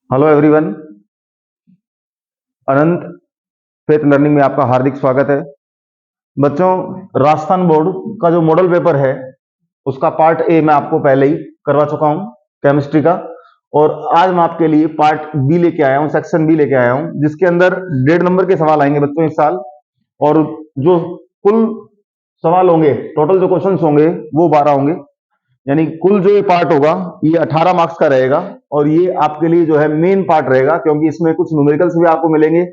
Hello everyone. Anant faith learning में आपका हार्दिक स्वागत है। बच्चों, राजस्थान बोर्ड का जो मॉडल पेपर है उसका पार्ट ए मैं आपको पहले ही करवा चुका हूं, केमिस्ट्री का। और आज मैं आपके लिए पार्ट बी लेके आया हूं, सेक्शन बी लेके आया हूं, जिसके अंदर 1.5 नंबर के सवाल आएंगे बच्चों इस साल। और जो कुल सवाल होंगे, टोटल जो क्वेश्चन होंगे वो 12 होंगे। यानी कुल जो ये पार्ट होगा ये 18 मार्क्स का रहेगा। और ये आपके लिए जो है मेन पार्ट रहेगा, क्योंकि इसमें कुछ न्यूमेरिकल्स भी आपको मिलेंगे,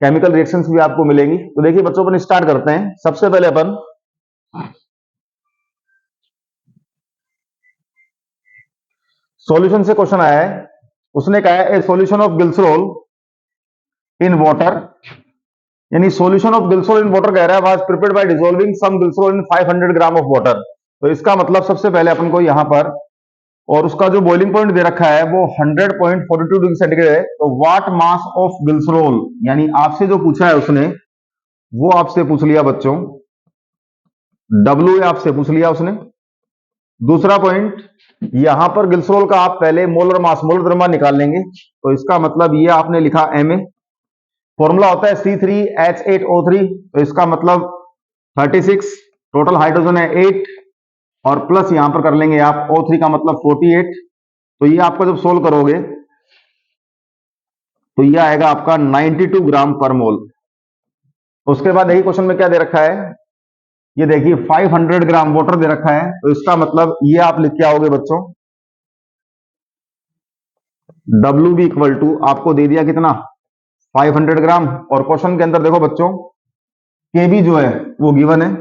केमिकल रिएक्शंस भी आपको मिलेंगी। तो देखिए बच्चों, अपन स्टार्ट करते हैं। सबसे पहले अपन सॉल्यूशन से क्वेश्चन आया है। उसने कहा है a solution of glycerol in water, यानी solution of glycerol in water कह रहा है was prepared by dissolving some glycerol in 500 gram of water. तो इसका मतलब सबसे पहले अपन को यहां पर, और उसका जो बॉइलिंग पॉइंट दे रखा है वो 100.42 डिग्री सेंटीग्रेड है। तो व्हाट मास ऑफ ग्लिसरॉल, यानी आपसे जो पूछा है उसने, वो आपसे पूछ लिया बच्चों, डब्ल्यू आपसे पूछ लिया उसने। दूसरा पॉइंट, यहां पर ग्लिसरॉल का आप पहले मोलर मास, मोलर द्रव्यमान निकाल लेंगे। तो इसका मतलब ये आपने लिखा एम ए। फॉर्मूला होता है C3H8O3। तो इसका मतलब 36, टोटल हाइड्रोजन है 8, और प्लस यहां पर कर लेंगे आप O3 का मतलब 48। तो ये आपका जब सोल्व करोगे तो ये आएगा आपका 92 ग्राम पर मोल। उसके बाद यही क्वेश्चन में क्या दे रखा है, ये देखिए 500 ग्राम वाटर दे रखा है। तो इसका मतलब ये आप लिख के आओगे बच्चों, डब्ल्यू बी इक्वल टू आपको दे दिया कितना, 500 ग्राम। और क्वेश्चन के अंदर देखो बच्चों, के बी जो है वो गिवन है।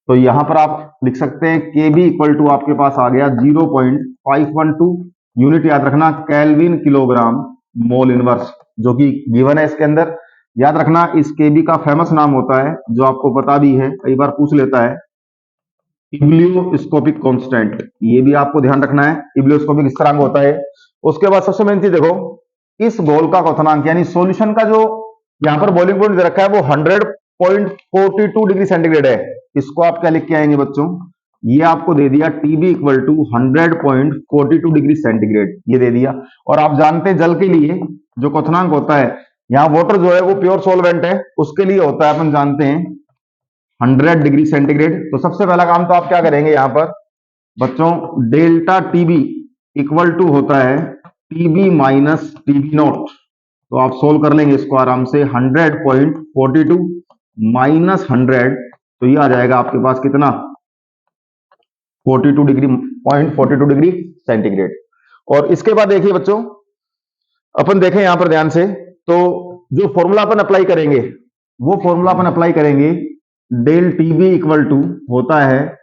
तो यहां पर आप लिख सकते हैं के बी इक्वल टू आपके पास आ गया 0.512। यूनिट याद रखना केल्विन किलोग्राम मोल इनवर्स, जो कि गिवन है इसके अंदर। याद रखना इस केबी का फेमस नाम होता है, जो आपको पता भी है, कई बार पूछ लेता है, इब्लियोस्कोपिक कांस्टेंट। ये भी आपको ध्यान रखना है, इब्लियोस्कोपिक स्थिरांक होता है। उसके बाद सबसे मेन चीज देखो, इस गोल का क्वथनांक यानी सॉल्यूशन का जो यहां पर बॉइलिंग पॉइंट दे रखा है वो 100.42 डिग्री सेंटीग्रेड है। इसको आप क्या लिख के आएंगे बच्चों, ये आपको दे दिया TB equal to 100.42 degree centigrade, ये दे दिया। और आप जानते हैं जल के लिए जो क्वथनांक होता है, यहाँ वाटर जो है वो प्योर सॉल्वेंट है, उसके लिए होता है अपन जानते हैं 100 डिग्री सेंटीग्रेड। तो सबसे पहला काम तो आप क्या करेंगे यहां पर बच्चों, डेल्टा टीबी इक्वल टू होता है टीबी माइनस टीबी नॉट। तो आप सोल्व कर लेंगे इसको आराम से, 100.42 माइनस 100, तो ये आ जाएगा आपके पास कितना, 42 डिग्री, 0.42 डिग्री सेंटीग्रेड। और इसके बाद देखिए बच्चों, अपन देखें यहां पर ध्यान से, तो जो फॉर्मूला अपन अप्लाई करेंगे वो फॉर्मूला अपन अप्लाई करेंगे, डेल टीबी इक्वल टू होता है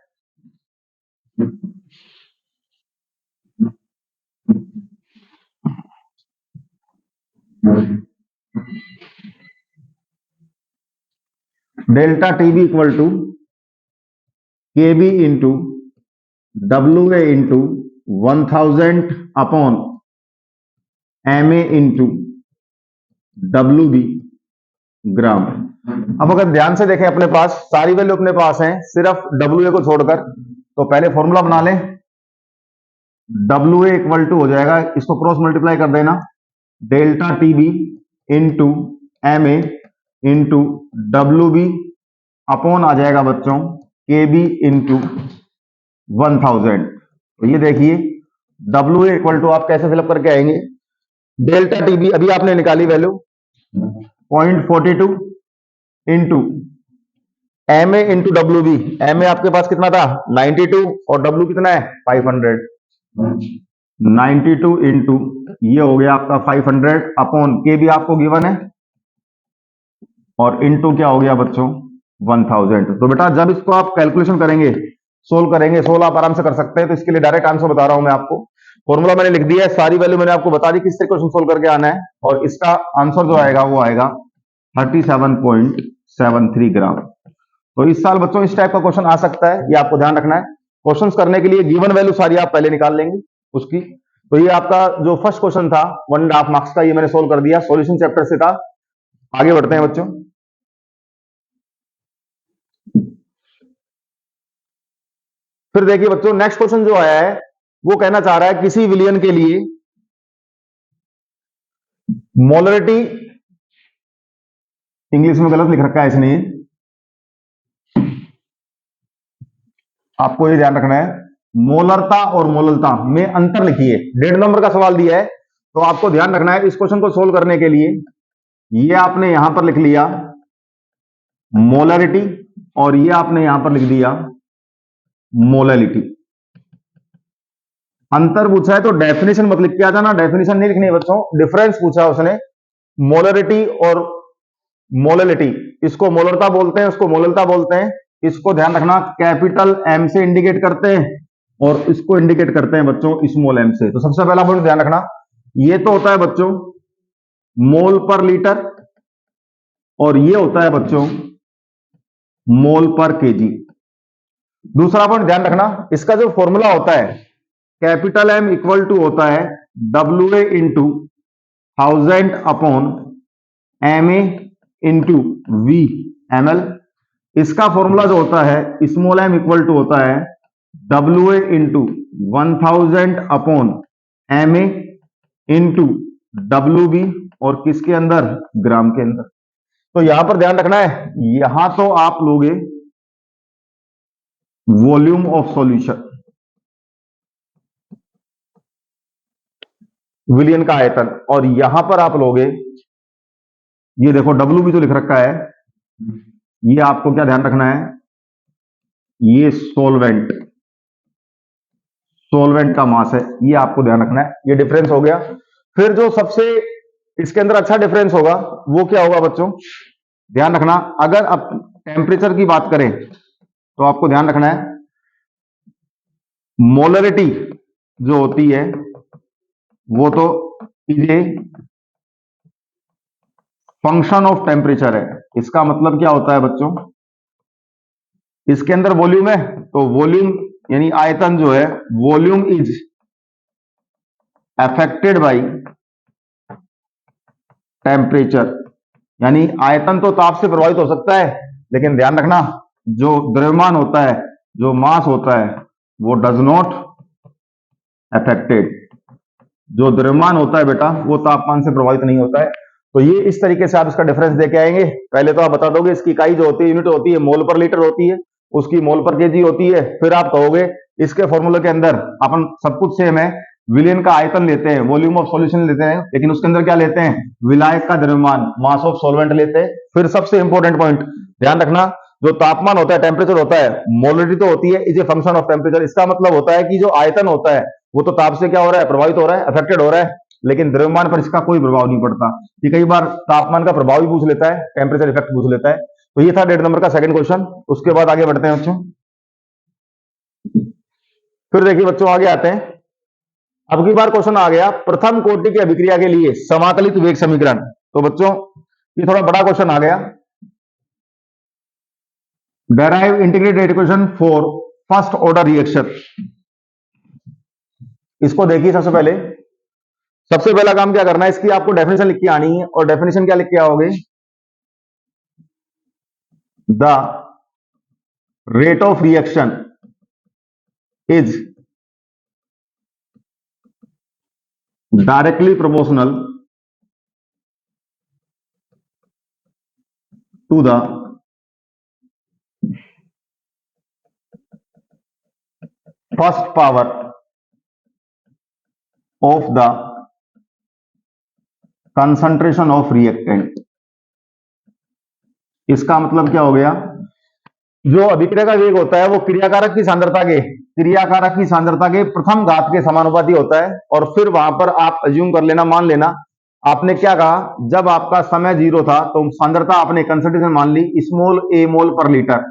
delta TB equal to K B into W A into 1000 upon M A into W B gram. अब अगर ध्यान से देखें, अपने पास सारी वैल्यू अपने पास है, सिर्फ डब्ल्यू ए को छोड़कर। तो पहले फॉर्मूला बना लें, डब्ल्यू ए इक्वल टू हो जाएगा, इसको क्रॉस मल्टीप्लाई कर देना, delta T B into M A into W B upon आ जाएगा बच्चों के बी इंटू 1000। तो ये देखिए डब्ल्यू ए इक्वल टू आप कैसे फिलअप करके आएंगे, डेल्टा टी बी अभी आपने निकाली value 0.42 into M A into W B. M A आपके पास कितना था 92, और डब्ल्यू कितना है 500। 92 इंटू ये हो गया आपका 500 अपॉन के भी आपको गिवन है, और इंटू क्या हो गया बच्चों 1000। तो बेटा जब इसको आप कैलकुलेशन करेंगे, सोल्व करेंगे, सोल्व आप आराम से कर सकते हैं। तो इसके लिए डायरेक्ट आंसर बता रहा हूं मैं आपको, फॉर्मूला मैंने लिख दिया है, सारी वैल्यू मैंने आपको बता दी किस तरीके क्वेश्चन सोल्व करके आना है। और इसका आंसर जो आएगा वो आएगा 37.73 ग्राम। तो इस साल बच्चों इस टाइप का क्वेश्चन आ सकता है, ये आपको ध्यान रखना है। क्वेश्चंस करने के लिए गिवन वैल्यू सारी आप पहले निकाल लेंगे उसकी। तो ये आपका जो फर्स्ट क्वेश्चन था 1.5 मार्क्स का, ये मैंने सोल्व कर दिया, सॉल्यूशन चैप्टर से था। आगे बढ़ते हैं बच्चों। फिर देखिए बच्चों, नेक्स्ट क्वेश्चन जो आया है वो कहना चाह रहा है किसी विलियन के लिए मोलरिटी इंग्लिश में गलत लिख रखा है इसने, आपको ये ध्यान रखना है, मोलरता और मोललता में अंतर लिखिए। 1.5 नंबर का सवाल दिया है, तो आपको ध्यान रखना है इस क्वेश्चन को सोल्व करने के लिए, ये आपने यहां पर लिख लिया मोलरिटी और ये आपने यहां पर लिख दिया मोलैलिटी। अंतर पूछा है तो डेफिनेशन मत लिख के आ जाना, डेफिनेशन नहीं लिखनी है बच्चों, डिफरेंस पूछा उसने। मोलरिटी और मोलैलिटी, इसको मोलरता बोलते हैं, उसको मोललता बोलते हैं। इसको ध्यान रखना, कैपिटल एम से इंडिकेट करते हैं और इसको इंडिकेट करते हैं बच्चों स्मॉल एम से। तो सबसे पहला पॉइंट ध्यान रखना, ये तो होता है बच्चों मोल पर लीटर और ये होता है बच्चों मोल पर केजी। दूसरा पॉइंट ध्यान रखना, इसका जो फॉर्मूला होता है कैपिटल एम इक्वल टू होता है WA into 1000 upon MA into V ml। इसका फॉर्मूला जो होता है स्मॉल m इक्वल टू होता है WA into 1000 upon MA into WB और किसके अंदर, ग्राम के अंदर। तो यहां पर ध्यान रखना है, यहां तो आप लोगे वॉल्यूम ऑफ सॉल्यूशन, विलियन का आयतन, और यहां पर आप लोगे ये देखो WB जो लिख रखा है, ये आपको क्या ध्यान रखना है, ये सोलवेंट, सोलवेंट का मास है, ये आपको ध्यान रखना है। ये डिफरेंस हो गया। फिर जो सबसे इसके अंदर अच्छा डिफरेंस होगा वो क्या होगा बच्चों, ध्यान रखना, अगर आप टेम्परेचर की बात करें तो आपको ध्यान रखना है मोलरिटी जो होती है वो तो is a function of temperature है। इसका मतलब क्या होता है बच्चों, इसके अंदर वॉल्यूम है तो वॉल्यूम यानी आयतन जो है, volume is affected by temperature, यानी आयतन तो ताप से प्रभावित हो सकता है, लेकिन ध्यान रखना जो द्रव्यमान होता है, जो मास होता है वो डज नॉट अफेक्टेड, जो द्रव्यमान होता है बेटा वो तापमान से प्रभावित नहीं होता है। तो ये इस तरीके से आप इसका डिफरेंस देके आएंगे। पहले तो आप बता दोगे इसकी इकाई जो होती है, यूनिट होती है मोल पर लीटर होती है, उसकी मोल पर केजी होती है। फिर आप कहोगे इसके फॉर्मूले के अंदर अपन सब कुछ सेम है, विलियन का आयतन लेते हैं, वॉल्यूम ऑफ सॉल्यूशन लेते हैं, लेकिन उसके अंदर क्या लेते हैं, विलायक का द्रव्यमान, मास ऑफ सॉल्वेंट लेते हैं। फिर सबसे इंपॉर्टेंट पॉइंट ध्यान रखना, जो तापमान होता है, टेम्परेचर होता है, मोलरिटी तो होती है is a function of temperature. इसका मतलब होता है कि जो आयतन होता है वो तो ताप से क्या हो रहा है, प्रभावित हो रहा है, अफेक्टेड हो रहा है, लेकिन द्रव्यमान पर इसका कोई प्रभाव नहीं पड़ता। कि कई बार तापमान का प्रभाव भी पूछ लेता है, टेम्परेचर इफेक्ट पूछ लेता है। तो ये था 1.5 नंबर का सेकंड क्वेश्चन। उसके बाद आगे बढ़ते हैं बच्चों। फिर देखिए बच्चों आगे आते हैं, अब की बार क्वेश्चन आ गया प्रथम कोटि की अभिक्रिया के लिए समाकलित वेग समीकरण। तो बच्चों ये थोड़ा बड़ा क्वेश्चन आ गया, derive integrated equation for first order reaction. इसको देखिए, सबसे पहला काम क्या करना है, इसकी आपको डेफिनेशन लिख के आनी है। और डेफिनेशन क्या लिख के आओगे, the rate of reaction is directly proportional to the first power of the concentration of reactant. इसका मतलब क्या हो गया, जो अभिक्रिया का वेग होता है वो क्रियाकारक की सांद्रता के प्रथम घात के समानुपाती होता है। और फिर वहां पर आप अज्यूम कर लेना, मान लेना, आपने क्या कहा, जब आपका समय 0 था तो सांद्रता आपने कंसंट्रेशन मान ली स्मॉल a मोल पर लीटर।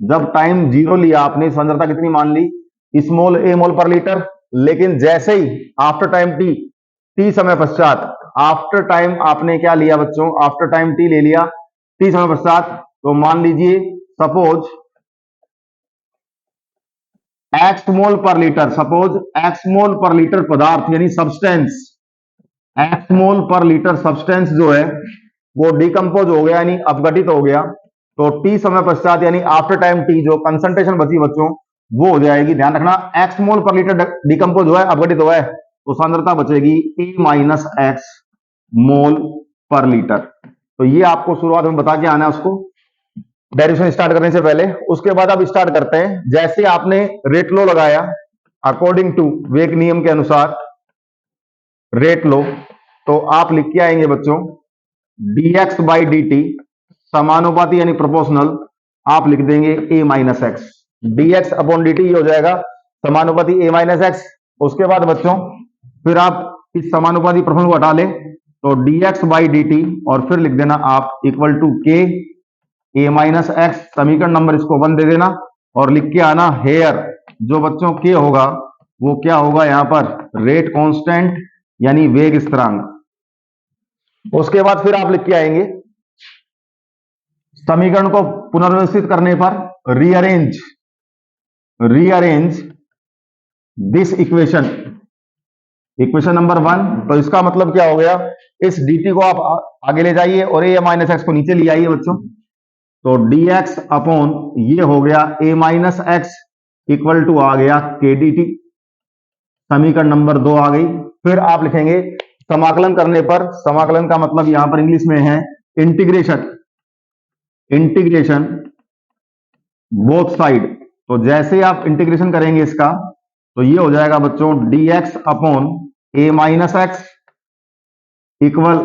जब टाइम 0 लिया आपने, सांद्रता कितनी मान ली, स्मॉल a मोल पर लीटर। लेकिन जैसे ही आफ्टर टाइम t समय पश्चात, आफ्टर टाइम आपने क्या लिया बच्चों, आफ्टर टाइम t ले लिया, t समय पश्चात, तो मान लीजिए सपोज x मोल पर लीटर, सपोज x मोल पर लीटर पदार्थ यानी सब्सटेंस, x मोल पर लीटर सब्सटेंस जो है वो डिकम्पोज हो गया यानी अपघटित हो गया। तो t समय पश्चात यानी आफ्टर टाइम t जो कंसंट्रेशन बची बच्चों वो हो जाएगी, ध्यान रखना, x मोल पर लीटर डिकम्पोज हुआ है, अपघटित हुआ है, तो सांद्रता बचेगी a माइनस एक्स मोल पर लीटर। तो ये आपको शुरुआत में बता के आना है उसको डेरिवेशन स्टार्ट करने से पहले। उसके बाद आप स्टार्ट करते हैं, जैसे आपने रेट लो लगाया अकॉर्डिंग टू वेग नियम के अनुसार रेट लो, तो आप लिख के आएंगे बच्चों dx बाई डी टी समानुपाती यानी प्रोपोर्शनल, आप लिख देंगे a minus x. dx upon D T हो जाएगा समानुपाती a माइनस एक्स। उसके बाद बच्चों फिर आप इस समानुपाती प्रश्न को हटा लें तो dx बाई डी टी और फिर लिख देना आप equal to k a minus x, समीकरण नंबर इसको 1 दे देना और लिख के आना हेयर जो बच्चों k होगा वो क्या होगा यहां पर रेट कांस्टेंट यानी वेग स्थिरांक। उसके बाद फिर आप लिख के आएंगे समीकरण को पुनर्व्यवस्थित करने पर rearrange this equation, equation number 1। तो इसका मतलब क्या हो गया, इस dt को आप आगे ले जाइए और a माइनस एक्स को नीचे ले आइए बच्चों। तो dx अपॉन ये हो गया a minus x equal to आ गया k dt, समीकरण नंबर 2 आ गई। फिर आप लिखेंगे समाकलन करने पर, समाकलन का मतलब यहां पर इंग्लिश में है इंटीग्रेशन, इंटीग्रेशन बोथ साइड। तो जैसे आप इंटीग्रेशन करेंगे इसका तो ये हो जाएगा बच्चों dx upon a minus x equal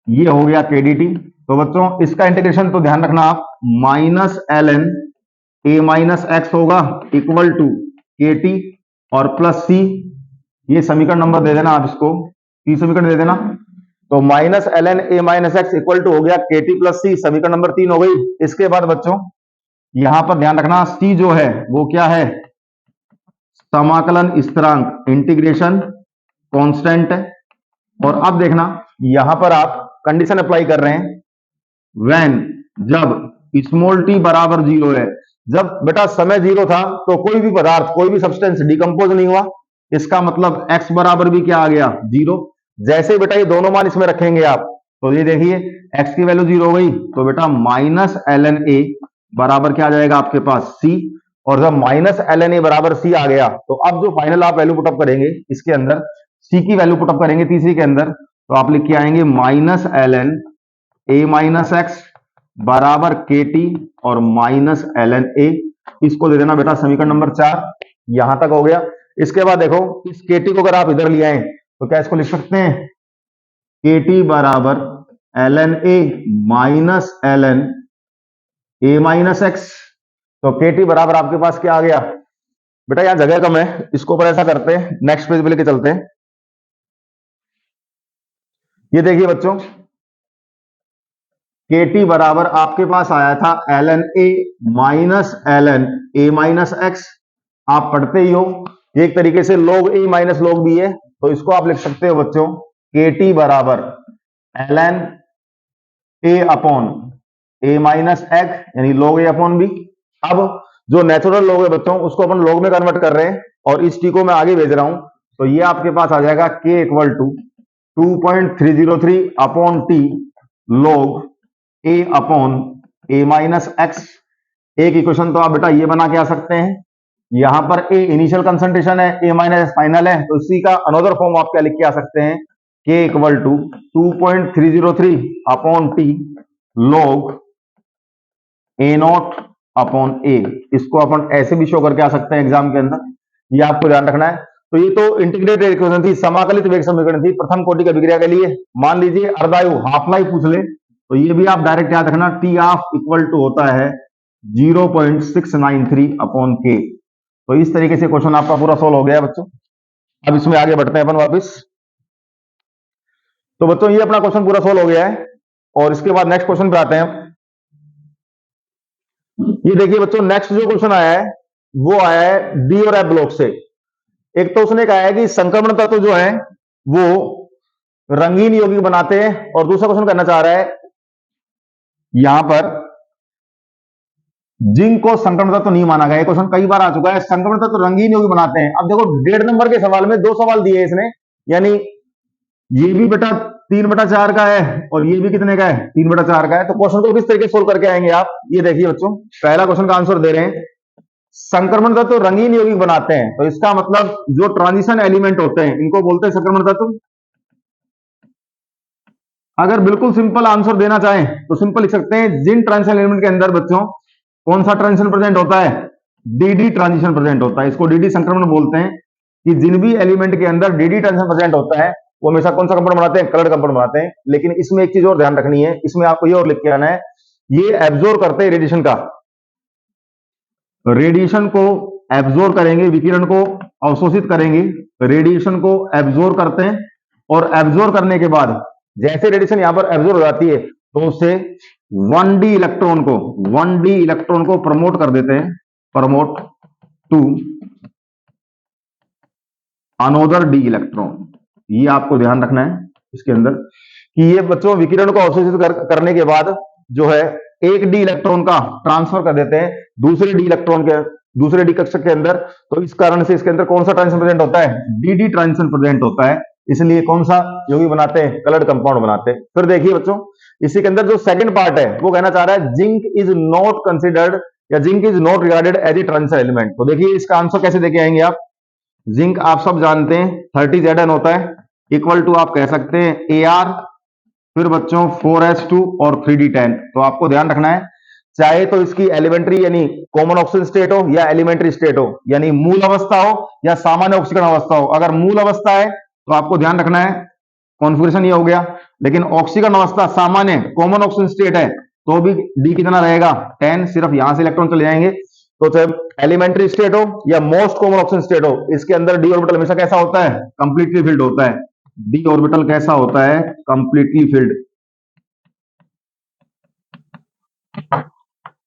ये हो गया k dt। तो बच्चों इसका इंटीग्रेशन तो ध्यान रखना आप minus ln a minus x होगा इक्वल टू के टी और प्लस सी, ये समीकरण नंबर दे देना आप इसको, सी समीकरण दे देना। तो minus ln a minus x equal to हो गया के टी प्लस सी, समीकरण नंबर 3 हो गई। इसके बाद बच्चों यहां पर ध्यान रखना सी जो है वो क्या है, समाकलन स्थिरांक इंटीग्रेशन कांस्टेंट है। और अब देखना यहां पर आप कंडीशन अप्लाई कर रहे हैं व्हेन, जब स्मॉल टी बराबर 0 है। जब बेटा समय 0 था तो कोई भी पदार्थ कोई भी सब्सटेंस डिकम्पोज नहीं हुआ, इसका मतलब x बराबर भी क्या आ गया 0। जैसे बेटा ये दोनों मान इसमें रखेंगे आप तो ये देखिए x की वैल्यू 0 हो गई तो बेटा माइनस ln a बराबर क्या आ जाएगा आपके पास c। और जब माइनस ln a बराबर c आ गया तो अब जो फाइनल आप वैल्यू पुटअप करेंगे इसके अंदर c की वैल्यू पुटअप करेंगे तीसरी के अंदर, तो आप लिख के आएंगे minus ln a minus x बराबर के टी और माइनस ln a, इसको दे देना बेटा समीकरण नंबर 4। यहां तक हो गया। इसके बाद देखो इस के टी को अगर आप इधर ले आए तो क्या इसको लिख सकते हैं के टी बराबर ln a minus ln a minus x. तो के टी बराबर आपके पास क्या आ गया बेटा, यहां जगह कम है, इसको पर ऐसा करते हैं नेक्स्ट पेज पे लेके चलते हैं। ये देखिए बच्चों के टी बराबर आपके पास आया था ln a minus ln a minus x, आप पढ़ते ही हो एक तरीके से log a minus log b है, तो इसको आप लिख सकते हो बच्चों के टी बराबर ln a upon a minus x यानी log a अपॉन b। अब जो नेचुरल log है बच्चों उसको अपन log में कन्वर्ट कर रहे हैं और इस टी को मैं आगे भेज रहा हूं, तो ये आपके पास आ जाएगा k equal to 2.303 upon t log a upon a minus x. एक इक्वेशन तो आप बेटा ये बना के आ सकते हैं, यहां पर a इनिशियल कंसंट्रेशन है, a माइनस एक्स फाइनल है, तो इसी का अनदर फॉर्म आप क्या लिख के आ सकते हैं k equal to 2.303 upon t log a not upon a। इसको अपन ऐसे भी शो करके आ सकते हैं एग्जाम के अंदर, ये आपको ध्यान रखना है। तो ये तो इंटीग्रेटेड इक्वेशन थी, समाकलित वेग समीकरण थी प्रथम कोटि की अभिक्रिया के लिए। मान लीजिए अर्धायु हाफ लाइफ पूछ ले तो ये भी आप डायरेक्ट याद रखना टी ऑफ इक्वल टू होता है 0.693 अपॉन के। तो इस तरीके से क्वेश्चन आपका पूरा सोल्व हो गया है बच्चों। अब इसमें आगे बढ़ते हैं अपन वापस। तो बच्चों ये अपना क्वेश्चन पूरा सोल्व हो गया है और इसके बाद नेक्स्ट क्वेश्चन पे आते हैं। ये देखिए बच्चों नेक्स्ट जो क्वेश्चन आया है वो आया है डी और एफ ब्लॉक से। एक तो उसने कहा है कि संक्रमण तत्व जो है वो रंगीन यौगिक बनाते हैं, और दूसरा क्वेश्चन करना चाह रहा है यहां पर जिंक को संक्रमण तत्व नहीं माना गया। ये क्वेश्चन कई बार आ चुका है, संक्रमण तत्व रंगीन यौगिक बनाते हैं। अब देखो 1.5 नंबर के सवाल में 2 सवाल दिए इसने, यानी ये भी बेटा 3/4 का है और ये भी कितने का है 3/4 का है। तो क्वेश्चन को किस तरीके से सोल्व करके आएंगे आप, ये देखिए बच्चों पहला क्वेश्चन का आंसर दे रहे हैं संक्रमण तत्व रंगीन यौगिक बनाते हैं, तो इसका मतलब जो ट्रांजिशन एलिमेंट होते हैं इनको बोलते हैं संक्रमण तत्व। अगर बिल्कुल सिंपल आंसर देना चाहें तो सिंपल लिख सकते हैं, जिन ट्रांजिशन एलिमेंट के अंदर बच्चों कौन सा ट्रांजिशन प्रेजेंट होता है, डीडी ट्रांजिशन प्रेजेंट होता है। इसको डीडी संक्रमण बोलते हैं कि जिन भी एलिमेंट के अंदर डीडी ट्रांजिशन प्रेजेंट होता है वो हमेशा कौन सा कंपाउंड बनाते हैं, कलर्ड कंपाउंड बनाते हैं। लेकिन इसमें एक चीज और ध्यान रखनी है, इसमें आपको ये और लिख के आना है, ये एब्जॉर्ब करते हैं रेडिएशन का, रेडिएशन को एब्जॉर्ब करेंगे, विकिरण को अवशोषित करेंगे, रेडिएशन को एब्जॉर्ब करते हैं और एब्जॉर्ब करने के बाद जैसे रेडिएशन यहां पर एब्जॉर्ब हो जाती है तो उससे 1d इलेक्ट्रॉन को प्रमोट कर देते हैं, promote to another d electron. ये आपको ध्यान रखना है इसके अंदर कि ये बच्चों विकिरण को अवशोषित करने के बाद जो है एक डी इलेक्ट्रॉन का ट्रांसफर कर देते हैं दूसरे डी कक्षक के अंदर। तो इस कारण से इसके अंदर कौन सा ट्रांजिशन प्रेजेंट होता है, डीडी ट्रांजिशन प्रेजेंट होता है, इसलिए कौन सा योगी बनाते हैं, कलर्ड कंपाउंड बनाते हैं। फिर देखिए बच्चों इसी के अंदर जो सेकंड पार्ट है वो कहना चाह रहा है जिंक इज नॉट कंसिडर्ड या zinc is not regarded as a transition element. तो देखिए इसका आंसर कैसे देके आएंगे आप, जिंक आप सब जानते हैं 30Zn होता है, इक्वल टू आप कह सकते हैं Ar, फिर बच्चों 4s2 और 3d10। तो आपको ध्यान रखना है चाहे तो इसकी एलिमेंट्री यानी कॉमन ऑक्सीजन स्टेट हो या एलिमेंट्री स्टेट हो, यानी मूल अवस्था हो या सामान्य ऑक्सीकरण अवस्था हो। अगर मूल अवस्था है तो आपको ध्यान रखना है कॉन्फ़िगरेशन ये हो गया, लेकिन ऑक्सीकरण अवस्था सामान्य कॉमन ऑक्सीजन स्टेट है तो भी डी कितना रहेगा 10, सिर्फ यहां से इलेक्ट्रॉन चले जाएंगे। तो चाहे एलिमेंट्री स्टेट हो या मोस्ट कॉमन ऑक्सीजन स्टेट हो, इसके अंदर डी ऑर्बिटल हमेशा कैसा होता है, कंप्लीटली फिल्ड होता है। डी ऑर्बिटल कैसा होता है, कंप्लीटली फिल्ड।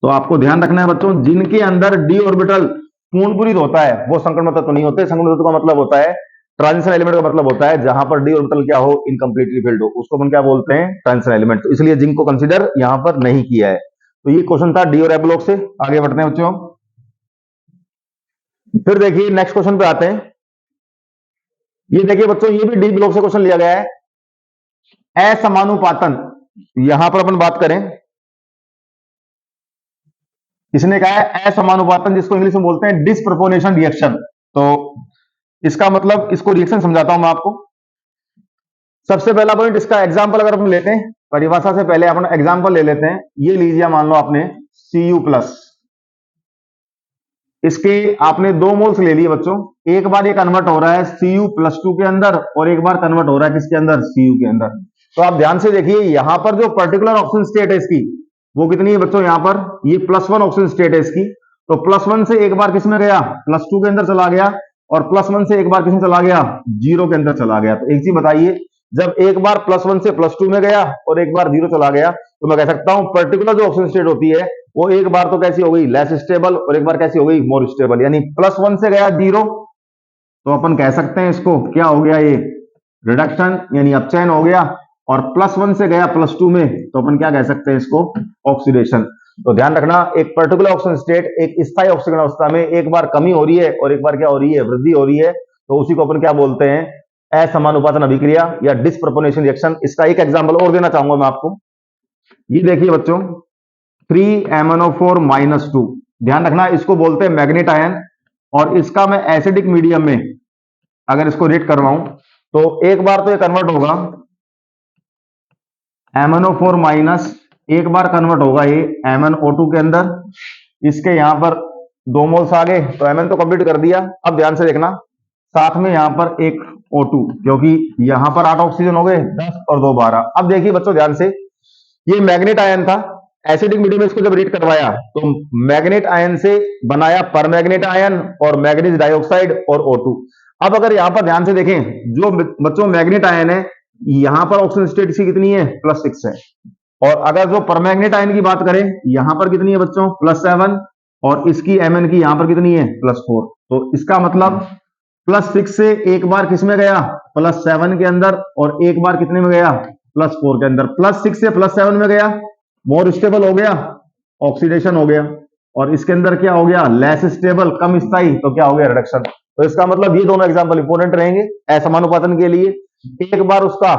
तो आपको ध्यान रखना है बच्चों जिनके अंदर डी ऑर्बिटल पूर्णपूरित होता है वो संक्रमण तत्व नहीं होते। संक्रमण तत्व का मतलब होता है, ट्रांजिशन एलिमेंट का मतलब होता है जहां पर डी ऑर्बिटल क्या हो, इनकम्प्लीटली फिल्ड हो, उसको हम क्या बोलते हैं, ट्रांजिशन एलिमेंट। तो इसलिए जिंक को कंसीडर यहां पर नहीं किया है। तो ये क्वेश्चन था डी और ए ब्लॉक से। आगे बढ़ते हैं बच्चों, फिर देखिए नेक्स्ट क्वेश्चन पे आते हैं। ये देखिए बच्चों ये भी डी ब्लॉक से क्वेश्चन लिया गया है, असमानुपातन। यहां पर अपन बात करें, इसने कहा है असमानुपातन, जिसको इंग्लिश में बोलते हैं डिस्प्रपोर्शनेशन रिएक्शन। तो इसका मतलब, इसको रिएक्शन समझाता हूं मैं आपको। सबसे पहला पॉइंट इसका एग्जांपल अगर हम लेते हैं, परिभाषा से पहले अपन एग्जांपल ले लेते हैं। ये लीजिए मान लो आपने Cu+, इसके आपने 2 मोल्स ले लिए बच्चों। एक बार ये कन्वर्ट हो रहा है Cu+2 के अंदर और एक बार कन्वर्ट हो रहा है किसके अंदर, Cu के अंदर। तो आप ध्यान से देखिए यहां पर जो पर्टिकुलर ऑक्सीजन स्टेट है इसकी वो कितनी है बच्चों, यहां पर ये +1 ऑक्सीजन स्टेट है इसकी। तो +1 से एक बार किसमें गया, +2 के अंदर चला गया, और +1 से एक बार किसमें चला गया, 0 के अंदर चला गया। तो एक चीज बताइए, जब एक बार +1 से +2 में गया और एक बार 0 चला गया, तो मैं कह सकता हूं पर्टिकुलर जो ऑक्सीजन स्टेट होती है वो एक बार तो कैसी हो गई, लेस स्टेबल, और एक बार कैसी हो गई, मोर स्टेबल। यानी +1 से गया 0 तो अपन कह सकते हैं इसको क्या हो गया, ये रिडक्शन यानी अपचयन हो गया। और +1 से गया +2 में तो अपन क्या कह सकते हैं इसको, ऑक्सीडेशन। तो ध्यान रखना एक पर्टिकुलर ऑक्सीजन स्टेट एक स्थायी ऑक्सीजन अवस्था में एक बार कमी हो रही है और एक बार क्या हो रही है, वृद्धि हो रही है, तो उसी को अपन क्या बोलते हैं, असमानुपातन अभिक्रिया या डिस्प्रपोर्शनेशन रिएक्शन। इसका एक एग्जांपल और देना चाहूंगा मैं आपको। ये देखिए बच्चों 3MnO4-2, ध्यान रखना इसको बोलते हैं मैग्नेट आयन, और इसका मैं एसिडिक मीडियम में अगर इसको रेट करवाऊं तो एक बार तो ये कन्वर्ट होगा MnO4-, एक बार कन्वर्ट होगा ये MnO2 के अंदर। इसके यहां पर 2 मोल्स आ गए तो Mn तो कंप्लीट कर दिया। अब ध्यान से देखना साथ में यहां पर एक O2, क्योंकि यहां पर 8 ऑक्सीजन हो गए, 10 और 2 12। अब देखिए बच्चों ध्यान से, ये मैग्नेट आयन था, एसिडिक मीडियम में इसको जब रीड करवाया तो मैग्नेट आयन से बनाया परमैग्नेट आयन और मैग्नीज डाइऑक्साइड और O2। अब अगर यहां पर ध्यान से देखें, जो बच्चों मैग्नेट आयन है यहां पर ऑक्सीजन स्टेट इसकी कितनी है, +6 है, और अगर जो परमैग्नेट आयन की बात करें यहां पर कितनी है बच्चों, +7, और इसकी Mn की यहां पर कितनी है, +4। तो इसका मतलब +6 से एक बार किसमें गया, +7 के अंदर, और एक बार कितने में गया, +4 के अंदर। +6 से +7 में गया, मोर स्टेबल हो गया, ऑक्सीडेशन हो गया, और इसके अंदर क्या हो गया, लेस स्टेबल, कम स्थायी, तो क्या हो गया, रिडक्शन। तो इसका मतलब ये दोनों एग्जांपल इंपॉर्टेंट रहेंगे असमानुपातन के लिए। एक बार उसका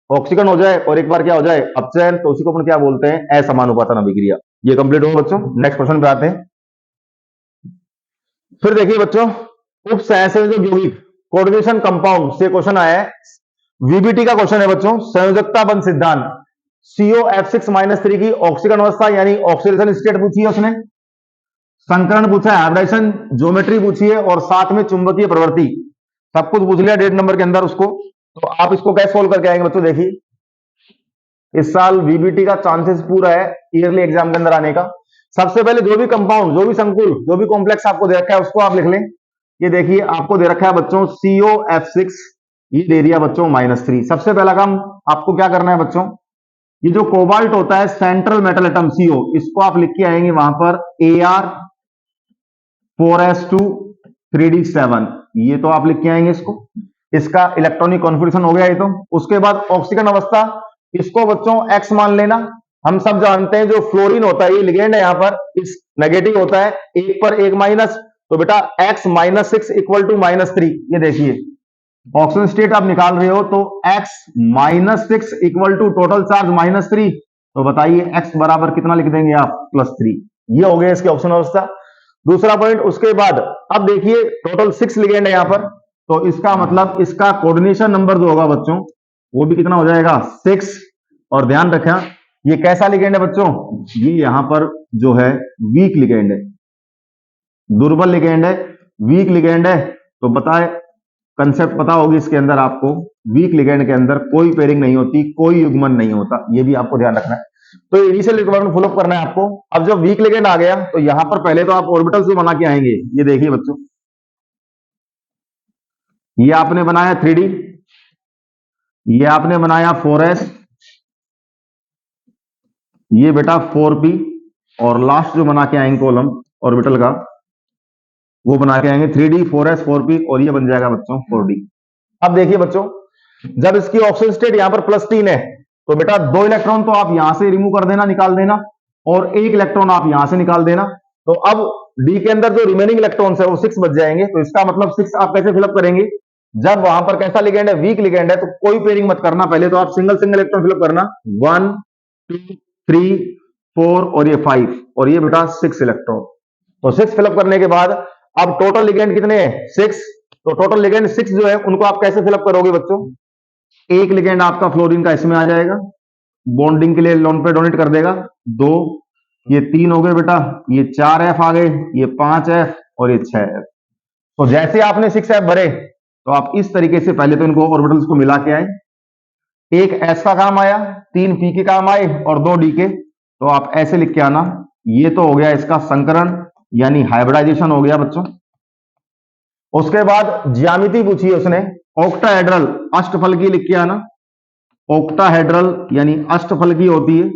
ऑक्सीकरण हो जाए और एक बार क्या हो जाए, अपचयन, तो उसी को अपन क्या बोलते हैं, असमानुपातन अभिक्रिया। ये कंप्लीट हो बच्चों। नेक्स्ट क्वेश्चन पे आते हैं। फिर देखिए बच्चों, उपसहसंयोजक यौगिक कोऑर्डिनेशन कंपाउंड से क्वेश्चन आया है। वीबीटी का क्वेश्चन है बच्चों, संयोजकता बंध सिद्धांत। COF6-3 की ऑक्सीकरण अवस्था यानी ऑक्सीडेशन स्टेट पूछी है उसने, संकरण पूछा है, हाइब्रिडेशन ज्योमेट्री पूछी है, और साथ में चुंबकीय प्रवृत्ति, सब कुछ पूछ लिया डेट नंबर के अंदर उसको। तो आप इसको कैसे सोल्व करके आएंगे बच्चों? देखिए, इस साल वीबीटी का चांसेस पूरा है ईयरली एग्जाम के अंदर आने का। सबसे पहले जो भी कंपाउंड, जो भी संकुल, जो भी कॉम्प्लेक्स आपको दे रखा है उसको आप लिख लें। ये देखिए आपको दे रखा है बच्चों COF6, ये दे दिया बच्चों -3। सबसे पहला काम आपको क्या करना है बच्चों, ये जो कोबाल्ट होता है सेंट्रल मेटल एटम CO, इसको आप लिख के आएंगे वहां पर Ar4s2 3d7, ये तो आप लिख के आएंगे इसको। इसका इलेक्ट्रॉनिक कॉन्फिगरेशन हो गया ये तो। उसके बाद ऑक्सीकरण अवस्था, इसको बच्चों X मान लेना। हम सब जानते हैं जो फ्लोरीन होता है, ये लिगेंड है, यहां पर इस नेगेटिव होता है, एक पर एक माइनस, तो बेटा X -6 इक्वल टू -3। ये देखिए ऑक्सीजन स्टेट आप निकाल रहे हो तो X -6 equal to total charge -3, तो बताइए X बराबर कितना लिख देंगे आप? +3। ये हो गया इसकी ऑक्सीजन अवस्था। दूसरा पॉइंट, उसके बाद अब देखिए टोटल 6 लिगेंड है यहां पर, तो इसका मतलब इसका कोऑर्डिनेशन नंबर जो होगा बच्चों वो भी कितना हो जाएगा? 6। और ध्यान रखें ये कैसा लिगेंड है बच्चों, ये यहां पर जो है वीक लिगेंड है, दुर्बल लिगेंड है, वीक लिगेंड है। तो बताए कंसेप्ट पता होगी इसके अंदर आपको, वीक लिगेंड के अंदर कोई पेयरिंग नहीं होती, कोई युग्मन नहीं होता, ये भी आपको ध्यान रखना है। तो इनिशियल रिक्वायरमेंट फॉलोअप करना है आपको। अब जब वीक लिगेंड आ गया तो यहां पर पहले तो आप ऑर्बिटल्स भी बना के आएंगे। ये देखिए बच्चों, ये आपने बनाया 3D, ये आपने बनाया 4s, ये बेटा 4p, और लास्ट जो बना के आएंगे कॉलम ऑर्बिटल का वो बना के आएंगे 3D 4s 4p, और ये बन जाएगा बच्चों 4D। अब देखिए बच्चों, जब इसकी ऑक्सीजन स्टेट यहां पर +3 है तो बेटा 2 इलेक्ट्रॉन तो आप यहां से रिमूव कर देना, निकाल देना, और 1 इलेक्ट्रॉन आप यहां से निकाल देना। तो अब डी के अंदर जो रिमेनिंग इलेक्ट्रॉन्स है वो 6 बच जाएंगे। तो इसका मतलब 6 आप कैसे फिलअप करेंगे? जब वहां पर कैसा लिगेंड है? वीक लिगेंड है, तो कोई पेयरिंग मत करना, पहले तो आप सिंगल सिंगल इलेक्ट्रॉन फिलअप करना। 1 2 3 4 और ये 5, और ये बेटा 6 इलेक्ट्रॉन। तो 6 फिलअप करने के बाद अब टोटल लिगेंड कितने हैं? 6। तो टोटल लिगेंड 6 जो है उनको आप कैसे फिलअप करोगे बच्चों? एक लिगेंड आपका फ्लोरीन का इसमें आ जाएगा, बॉन्डिंग के लिए लोन पे डोनेट कर देगा 2, ये 3 हो गए बेटा, ये 4F आ गए, ये 5F और ये 6F। तो जैसे आपने 6F भरे तो आप इस तरीके से पहले तो इनको ऑर्बिटल्स को मिला के आए, एक S का काम आया, 3 P के काम आए और 2 D के, तो आप ऐसे लिख के आना। ये तो हो गया इसका संकरण यानी हाइब्रिडाइजेशन हो गया बच्चों। उसके बाद ज्यामिति पूछी है उसने, ऑक्टाहेड्रल अष्टफलकी लिख के आना, ऑक्टाहेड्रल यानी अष्टफलकी होती है।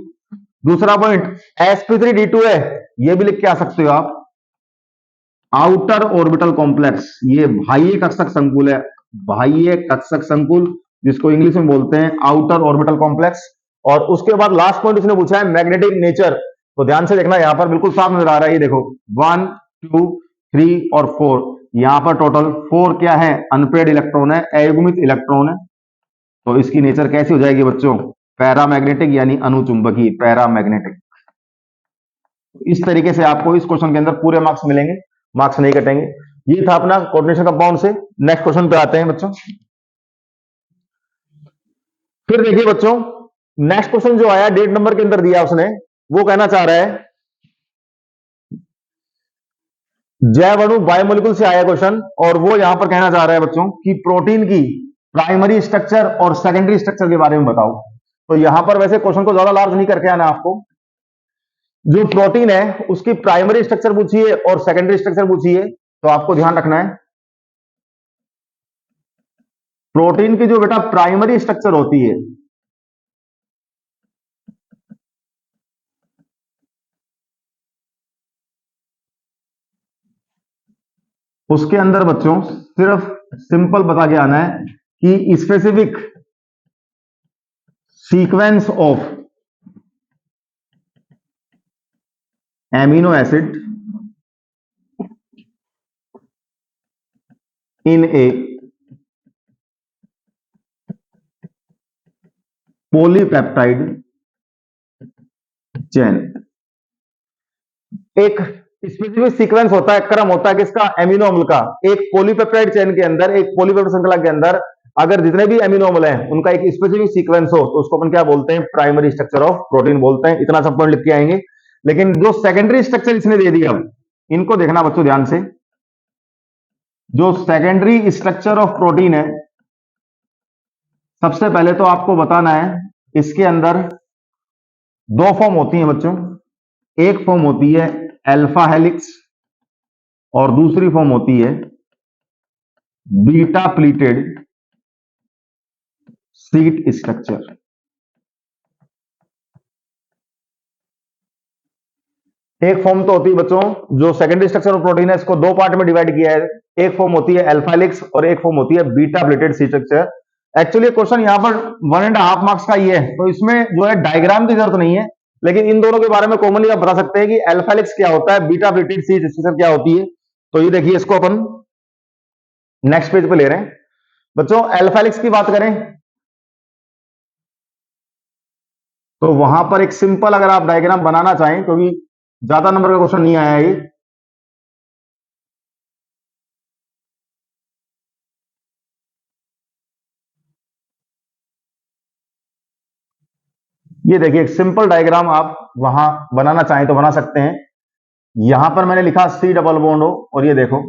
दूसरा पॉइंट sp3d2 है, ये भी लिख के आ सकते हो आप। आउटर ऑर्बिटल कॉम्प्लेक्स, ये बाह्य कक्षक संकुल है, बाह्य कक्षक संकुल जिसको इंग्लिश में बोलते हैं आउटर ऑर्बिटल कॉम्प्लेक्स। और उसके बाद लास्ट पॉइंट उसने पूछा है मैग्नेटिक नेचर, तो ध्यान से देखना, यहां पर बिल्कुल साफ नजर आ रहा है, ये देखो 1 2 3 और 4, यहां पर टोटल 4 क्या है? अनपेड इलेक्ट्रॉन है, अयुग्मित इलेक्ट्रॉन है। तो इसकी नेचर कैसी हो जाएगी बच्चों? पैरामैग्नेटिक यानी अनुचुंबकीय, पैरामैग्नेटिक। इस तरीके से आपको इस क्वेश्चन के अंदर पूरे मार्क्स मिलेंगे, मार्क्स नहीं कटेंगे। ये था अपना कोऑर्डिनेशन कंपाउंड से। नेक्स्ट क्वेश्चन पे आते हैं बच्चों। फिर देखिए बच्चों, नेक्स्ट क्वेश्चन जो आया डेट नंबर के अंदर दिया उसने, वो कहना चाह रहा है जैव अणु बायोमोलिक्यूल से आया क्वेश्चन, और वो यहां पर कहना चाह रहा है बच्चों कि प्रोटीन की प्राइमरी स्ट्रक्चर और सेकेंडरी स्ट्रक्चर के बारे में बताओ। तो यहां पर वैसे क्वेश्चन को ज्यादा लार्ज नहीं करके आना आपको, जो प्रोटीन है उसकी प्राइमरी स्ट्रक्चर पूछिए और सेकेंडरी स्ट्रक्चर पूछिए, तो आपको ध्यान रखना है प्रोटीन की जो बेटा प्राइमरी स्ट्रक्चर होती है उसके अंदर बच्चों सिर्फ सिंपल बता के आना है कि specific sequence of amino acid in A polypeptide chain. एक स्पेसिफिक सीक्वेंस होता है, क्रम होता है किसका? एमिनो अम्ल का। एक पॉलीपेप्टाइड चेन के अंदर, एक पॉलीपेप्टाइड श्रृंखला के अंदर अगर जितने भी एमिनोमल हैं उनका एक स्पेसिफिक सीक्वेंस हो तो उसको अपन क्या बोलते हैं, प्राइमरी स्ट्रक्चर ऑफ प्रोटीन बोलते हैं। इतना सब पॉइंट लिख के आएंगे। लेकिन जो सेकेंडरी स्ट्रक्चर इसने दे दिया, इनको देखना बच्चों ध्यान से। जो सेकेंडरी स्ट्रक्चर ऑफ प्रोटीन है, सबसे पहले तो आपको बताना है इसके अंदर दो फॉर्म होती हैं बच्चों। एक फॉर्म होती है अल्फा हेलिक्स और दूसरी फॉर्म होती है बीटा प्लीटेड सीट स्ट्रक्चर। एक फॉर्म तो होती है बच्चों, जो सेकेंडरी स्ट्रक्चर ऑफ प्रोटीन है इसको दो पार्ट में डिवाइड किया है। एक फॉर्म होती है अल्फा हेलिक्स और एक फॉर्म होती है beta pleated seat structure. Actually question यहां पर 1.5 मार्क्स का ये है, तो इसमें जो है डायग्राम की जरूरत नहीं है, लेकिन इन दोनों के बारे में कॉमनली आप बता सकते हैं कि अल्फा हेलिक्स क्या होता है, बीटा प्लीटेड सीट स्ट्रक्चर क्या होती है। तो ये देखिए, इसको अपन नेक्स्ट पेज पे ले रहे हैं बच्चों। अल्फा हेलिक्स की बात करें तो वहां पर एक सिंपल अगर आप डायग्राम बनाना चाहें, क्योंकि ज्यादा नंबर का क्वेश्चन नहीं आया है ये देखिए, एक सिंपल डायग्राम आप वहां बनाना चाहें तो बना सकते हैं। यहां पर मैंने लिखा सी डबल बॉन्ड हो, और ये देखो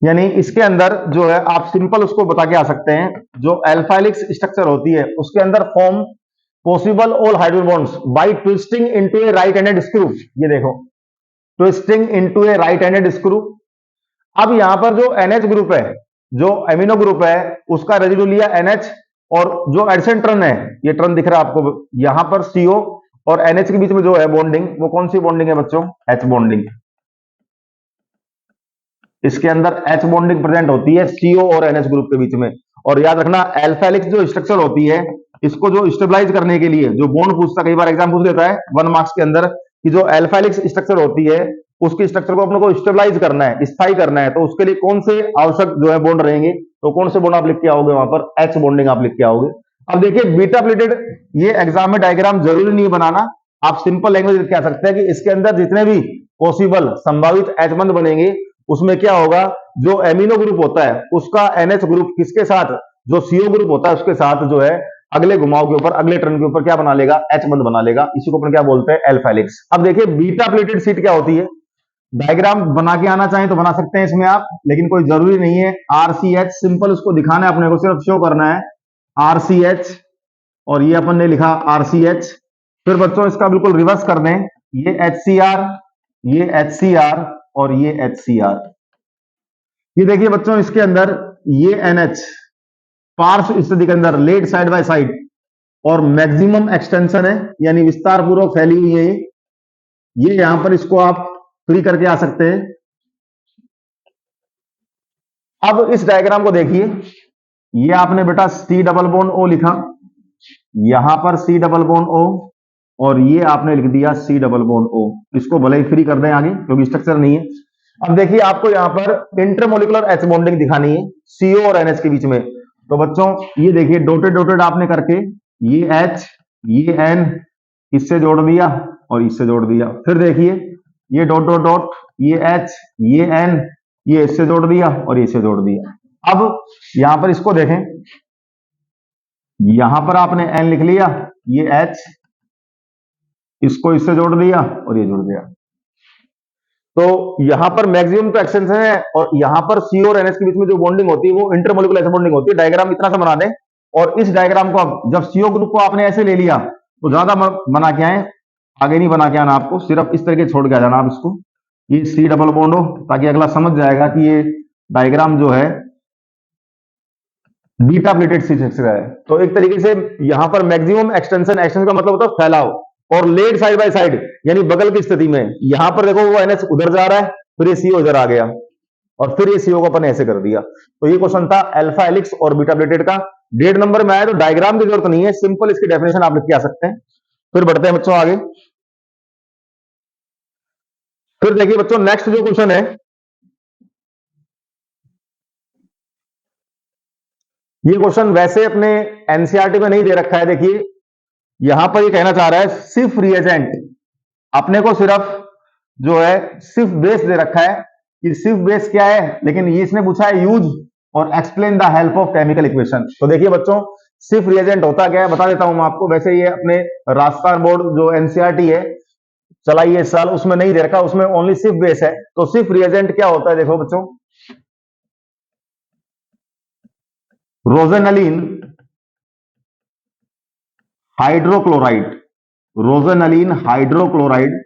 यानी इसके अंदर जो है आप सिंपल उसको बता के आ सकते हैं। जो अल्फा हेलिक्स स्ट्रक्चर होती है उसके अंदर form possible all hydrogen bonds by twisting into a right handed screw. ये देखो, twisting into a right handed screw. अब यहां पर जो NH ग्रुप है, जो एमिनो ग्रुप है, उसका रेजिड्यू लिया NH, और जो एडसेंट ट्रन है, ये ट्रन दिख रहा है आपको, यहां पर CO और NH के बीच में जो है बॉन्डिंग, वो कौन सी बॉन्डिंग है बच्चों, H बॉन्डिंग। इसके अंदर H बॉन्डिंग प्रेजेंट होती है CO और NH ग्रुप के बीच में। और याद रखना, अल्फा हेलिक्स जो स्ट्रक्चर होती है, इसको जो स्टेबलाइज करने के लिए जो बॉन्ड पूछता, कई बार एग्जाम पूछ लेता है 1 मार्क्स के अंदर, कि जो अल्फा हेलिक्स स्ट्रक्चर होती है उसकी स्ट्रक्चर को अपने को स्टेबलाइज करना है, स्थायी करना है, तो उसके लिए कौन से आवश्यक जो है बॉन्ड रहेंगे, तो कौन से बॉन्ड आप लिख के आओगे वहां पर, H बॉन्डिंग आप लिख के आओगे। अब देखिए बीटा प्लेटेड, ये एग्जाम में डायग्राम जरूरी नहीं बनाना, आप सिंपल लैंग्वेज लिख के आ सकते हैं कि इसके अंदर जितने भी पॉसिबल संभावित H बंध बनेंगे, उसमें क्या होगा, जो एमिनो ग्रुप होता है उसका NH ग्रुप किसके साथ, जो CO ग्रुप होता है उसके साथ जो है अगले घुमाव के ऊपर, अगले टर्न के ऊपर क्या बना लेगा, H बंध बना लेगा। इसी को अपन क्या बोलते हैं, अल्फा हेलिक्स। अब देखिए बीटा प्लेटेड सीट क्या होती है, डायग्राम बना के आना चाहें तो बना सकते हैं इसमें आप, लेकिन कोई जरूरी नहीं है। RCH सिंपल उसको दिखाना है अपने को, सिर्फ शो करना है RCH, और ये अपन ने लिखा RCH। फिर बच्चों इसका बिल्कुल रिवर्स कर दें, ये HCr, ये HCr और ये HCr। ये देखिए बच्चों, इसके अंदर ये NH पार्श्व स्थिति के अंदर लेट साइड बाय साइड और मैक्सिमम एक्सटेंशन है, यानी विस्तार पूर्वक फैली हुई है ये यहां पर इसको आप फ्री करके आ सकते हैं। अब इस डायग्राम को देखिए, ये आपने बेटा C डबल बॉन्ड O लिखा, यहां पर C डबल बॉन्ड O, और ये आपने लिख दिया C डबल बॉन्ड O। इसको भले ही फ्री कर दें आगे, क्योंकि स्ट्रक्चर नहीं है। अब देखिए आपको यहां पर इंटरमोलिकुलर H बॉन्डिंग दिखानी है CO और NH के बीच में। तो बच्चों ये देखिए डॉटेड डॉटेड आपने करके, ये H, ये N, इससे जोड़ दिया और इससे जोड़ दिया। फिर देखिए ये डॉट डॉट डॉट, ये H, ये N, ये इससे जोड़ दिया और ये इससे जोड़ दिया। अब यहां पर इसको देखें, यहां पर आपने N लिख लिया, ये H, इसको इससे जोड़ दिया और ये जुड़ गया। तो यहां पर मैक्सिमम तो एक्सटेंशन है, और यहां पर CO और NH के बीच में जो बॉन्डिंग होती है वो इंटरमोलिकुलर बॉन्डिंग होती है। डायग्राम इतना सा बना दें, और इस डायग्राम को आप जब CO ग्रुप को आपने ऐसे ले लिया तो ज्यादा बना के आए, आगे नहीं बना के आना आपको, सिर्फ इस तरीके छोड़ के आ जाना आप इसको, ये C डबल बॉन्ड हो, ताकि अगला समझ जाएगा कि ये डायग्राम जो है बीटा प्लेटेड सी स्ट्रक्चर है। तो एक तरीके से यहां पर मैक्सिमम एक्सटेंशन, एक्सटेंशन का मतलब होता है फैलाव, और लेट साइड बाय साइड यानी बगल की स्थिति में, यहां पर देखो वो NH उधर जा रहा है, फिर ये CO इधर आ गया, और फिर ये CO को अपन ऐसे कर दिया। तो ये क्वेश्चन था अल्फा हेलिक्स और बीटा प्लेटेड का। 1.5 नंबर में आया तो डायग्राम की जरूरत नहीं है, सिंपल इसकी डेफिनेशन आप लिख के आ सकते हैं। फिर बढ़ते हैं बच्चों आगे। फिर देखिए बच्चों नेक्स्ट जो क्वेश्चन है, ये क्वेश्चन वैसे अपने एनसीईआरटी में नहीं दे रखा है। देखिए यहां पर ये कहना चाह रहा है सिर्फ रिएजेंट, अपने को सिर्फ जो है सिर्फ बेस दे रखा है कि सिर्फ बेस क्या है, लेकिन ये इसने पूछा है यूज और explain the help of chemical equation. तो देखिए बच्चों, सिर्फ रिएजेंट होता क्या है बता देता हूं मैं आपको। वैसे ये अपने राजस्थान बोर्ड जो एनसीईआरटी है चलाई है इस साल, उसमें नहीं दे रखा, उसमें ओनली सिर्फ बेस है। तो सिर्फ रिएजेंट क्या होता है देखो बच्चों, रोजेनलीन हाइड्रोक्लोराइड, रोजेनलीन हाइड्रोक्लोराइड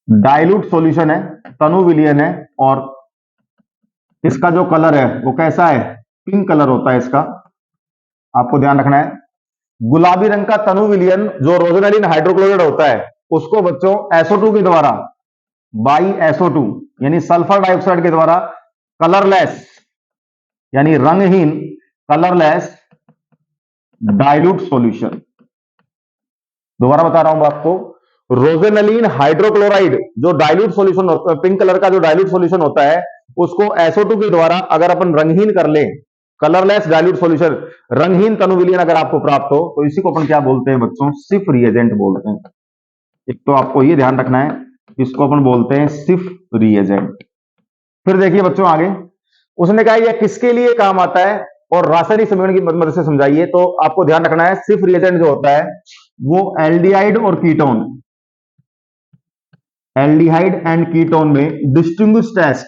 डाइल्यूट सॉल्यूशन है, तनु विलियन है, और इसका जो कलर है वो कैसा है, पिंक कलर होता है इसका, आपको ध्यान रखना है। गुलाबी रंग का तनु विलियन जो रोजेनलीन हाइड्रोक्लोराइड होता है उसको बच्चों SO2 के द्वारा, बाई SO2 यानी सल्फर डाइऑक्साइड के द्वारा कलरलेस यानी रंगहीन, कलरलेस डाइल्यूट सॉल्यूशन। दोबारा बता रहा हूं आपको, रोजेनलीन हाइड्रोक्लोराइड जो डाइल्यूट सॉल्यूशन होता है, पिंक कलर का जो डाइल्यूट सॉल्यूशन होता है उसको SO2 के द्वारा अगर अपन रंगहीन कर ले, कलरलेस डाइल्यूट सॉल्यूशन, रंगहीन तनु विलियन अगर आपको प्राप्त हो तो इसी को अपन क्या बोलते हैं बच्चों, सिर्फ रिएजेंट बोलते हैं। एक तो आपको ये ध्यान रखना है, इसको अपन बोलते हैं सिर्फ रिएजेंट। फिर देखिए बच्चों आगे, उसने कहा यह किसके लिए काम आता है और रासायनिक समीकरण की मदद से समझाइए। तो आपको ध्यान रखना है सिर्फ रिएजेंट जो होता है वो एल्डिहाइड और कीटोन, एल्डिहाइड एंड कीटोन में डिस्टिंग्विश टेस्ट,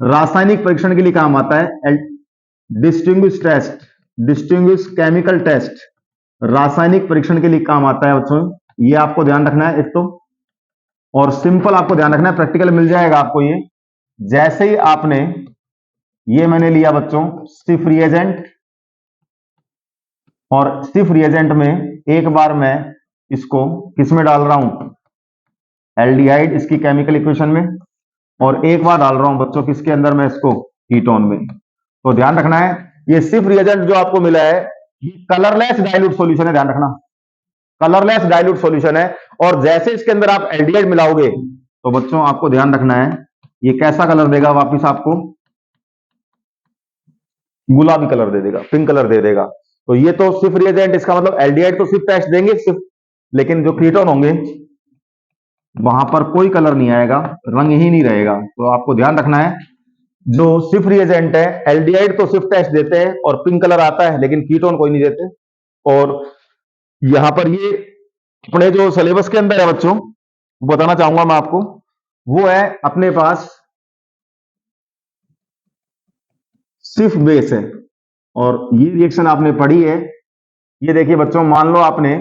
रासायनिक परीक्षण के लिए काम आता है। Distinguish test, distinguish chemical test रासायनिक परीक्षण के लिए काम आता है बच्चों, ये आपको ध्यान रखना है एक तो। और सिंपल आपको ध्यान रखना है, प्रैक्टिकल मिल जाएगा आपको ये। जैसे ही आपने ये मैंने लिया बच्चों सिर्फ रिएजेंट, और सिर्फ रिएजेंट में एक बार मैं इसको किस में डाल रहा हूं, एल्डिहाइड इसकी केमिकल इक्वेशन में, और एक बार डाल रहा हूं बच्चों किसके अंदर, मैं इसको कीटोन में। तो ध्यान रखना है ये सिर्फ रिएजेंट जो आपको मिला है ये कलरलेस डाइल्यूट सॉल्यूशन है, ध्यान रखना कलरलेस डाइल्यूट सॉल्यूशन है। और जैसे इसके अंदर आप एल्डिहाइड मिलाओगे तो बच्चों आपको ध्यान रखना है ये कैसा कलर देगा, वापिस आपको गुलाबी कलर दे देगा, पिंक कलर दे देगा। तो ये तो सिर्फ रिएजेंट, इसका मतलब एल्डिहाइड तो सिर्फ टेस्ट देंगे सिर्फ, लेकिन जो कीटोन होंगे वहां पर कोई कलर नहीं आएगा, रंग ही नहीं रहेगा। तो आपको ध्यान रखना है जो सिर्फ रिएजेंट है, एल्डिहाइड तो सिर्फ टेस्ट देते हैं और पिंक कलर आता है, लेकिन कीटोन कोई नहीं देते। और यहां पर ये अपने जो सिलेबस के अंदर है बच्चों, बताना चाहूंगा मैं आपको, वो है अपने पास सिर्फ बेस है। और ये रिएक्शन आपने पढ़ी है, ये देखिए बच्चों, मान लो आपने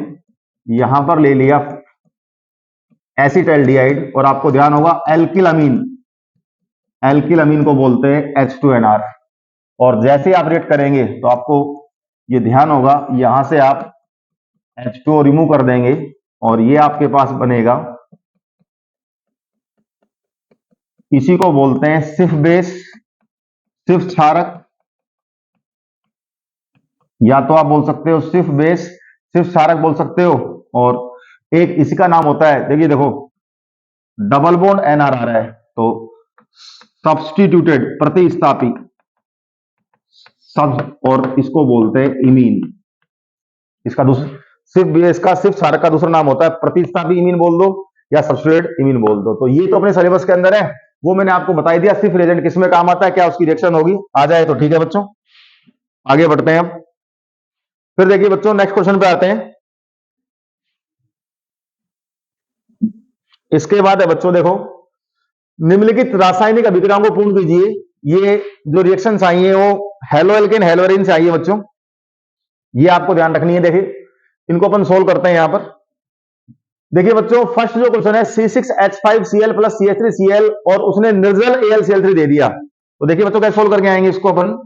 यहां पर ले लिया एसिटाल्डिहाइड और आपको ध्यान होगा एल्किल अमीन, एल्किल अमीन को बोलते हैं H2NR। और जैसे ही आप रिएक्ट करेंगे तो आपको ये ध्यान होगा यहां से आप H2O रिमूव कर देंगे और ये आपके पास बनेगा, इसी को बोलते हैं सिर्फ बेस, सिर्फ क्षारक, या तो आप बोल सकते हो सिर्फ बेस सिर्फ क्षारक बोल सकते हो। और एक इसी का नाम होता है, देखिए देखो डबल बॉन्ड NR आ रहा है तो सब्स्टिट्यूटेड प्रतिस्थापी सब, और इसको बोलते हैं इमीन। इसका दूसरा सिर्फ बेस का सिर्फ क्षारक का दूसरा नाम होता है प्रतिस्थापी इमीन बोल दो या सब्स्टिट्यूटेड इमीन बोल दो। तो ये तो अपने सिलेबस के अंदर है, वो मैंने आपको बता दिया सिर्फ रिएजेंट किसमें काम आता है, क्या उसकी रिएक्शन होगी, आ जाए तो ठीक है बच्चों। आगे बढ़ते हैं अब। फिर देखिए बच्चों नेक्स्ट क्वेश्चन पे आते हैं। इसके बाद है बच्चों देखो, निम्नलिखित रासायनिक अभिक्रियाओं को पूर्ण कीजिए। ये जो रिएक्शंस आई है वो हेलो एल्केन हेलोरिन से आई है बच्चों, ये आपको ध्यान रखनी है। देखिए इनको अपन सोल्व करते हैं यहां पर। देखिए बच्चों फर्स्ट जो क्वेश्चन है C6H5Cl प्लस CH3Cl और उसने निर्जल AlCl3 दे दिया। तो देखिए बच्चों कैसे सोल्व करके आएंगे इसको अपन।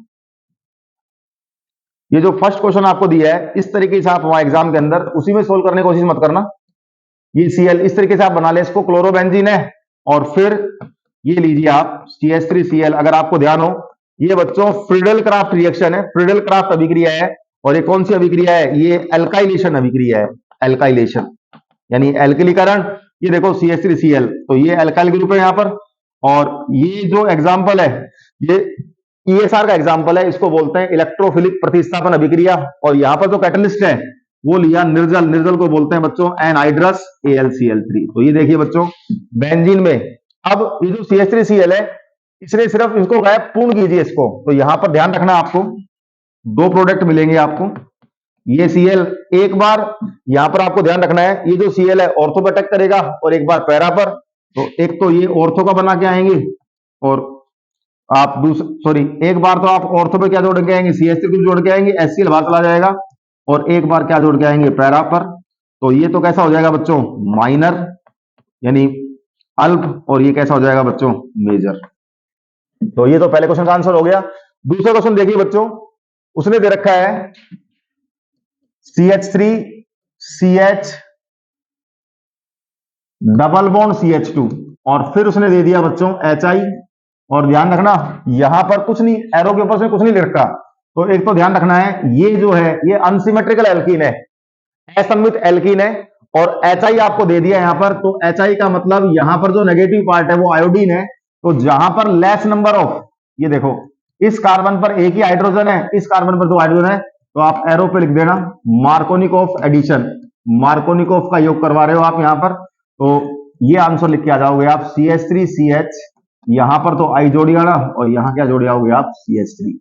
ये जो फर्स्ट क्वेश्चन आपको दिया है इस तरीके से आप वहां एग्जाम के अंदर उसी में सोल्व करने की कोशिश मत करना। ये Cl इस तरीके से आप बना ले इसको, क्लोरोबेंजीन है, और फिर ये लीजिए आप CH3Cl। अगर आपको ध्यान हो ये बच्चों फ्रीडल क्राफ्ट रिएक्शन है, फ्रीडल क्राफ्ट अभिक्रिया है। और ये कौन सी अभिक्रिया है, ये एल्काइलेशन अभिक्रिया है, एल्काइलेशन यानी एल्किलीकरण। ये देखो CH3Cl, तो ये एल्काइल ग्रुप है यहां पर। और ये जो एग्जाम्पल है ये ESR का एग्जाम्पल है, इसको बोलते हैं इलेक्ट्रोफिलिक प्रतिस्थापन अभिक्रिया। और यहां पर जो कैटलिस्ट है वो लिया निर्जल, निर्जल को बोलते हैं बच्चों एनहाइड्रस AlCl3। तो ये देखिए बच्चों बेंजीन में अब ये जो CH3Cl है इसने सिर्फ इसको गायब पूर्ण कीजिए इसको। तो यहां पर ध्यान रखना आपको दो प्रोडक्ट मिलेंगे आपको, ये Cl एक बार यहां पर आपको ध्यान रखना है ये जो Cl है ऑर्थो पर अटैक करेगा और एक बार पैरा पर। तो एक तो ये ऑर्थो का बना के आएंगे और आप सॉरी एक बार तो आप ऑर्थो पे क्या जोड़ के आएंगे CH3 जोड़ के आएंगे, HCl बाहर चला जाएगा और एक बार क्या जोड़ के आएंगे पैरा पर। तो ये तो कैसा हो जाएगा बच्चों माइनर यानी अल्प, और ये कैसा हो जाएगा बच्चों मेजर। तो ये तो पहले क्वेश्चन का आंसर हो गया। दूसरा क्वेश्चन देखिए बच्चों, उसने दे रखा है CH3CH डबल बॉन्ड CH2 और फिर उसने दे दिया बच्चों HI। और ध्यान रखना यहां पर कुछ नहीं, एरो के ऊपर से कुछ नहीं लिख रखा। तो एक तो ध्यान रखना है ये जो है ये अनसिमेट्रिकल एल्कीन है, असममित एल्कीन है और HI आपको दे दिया यहां पर। तो HI का मतलब यहां पर जो नेगेटिव पार्ट है वो आयोडीन है। तो जहां पर लेस नंबर ऑफ, ये देखो इस कार्बन पर एक ही हाइड्रोजन है, इस कार्बन पर दो हाइड्रोजन है, तो आप एरो पे लिख देना मार्कोनिकोव एडिशन, मार्कोनिकोव का योग करवा रहे हो आप यहां पर। तो ये आंसर लिख के आ जाओगे आप CH3CH, यहां पर तो आई जोड़ी आना और यहां क्या जोड़ी आओगे आप CH3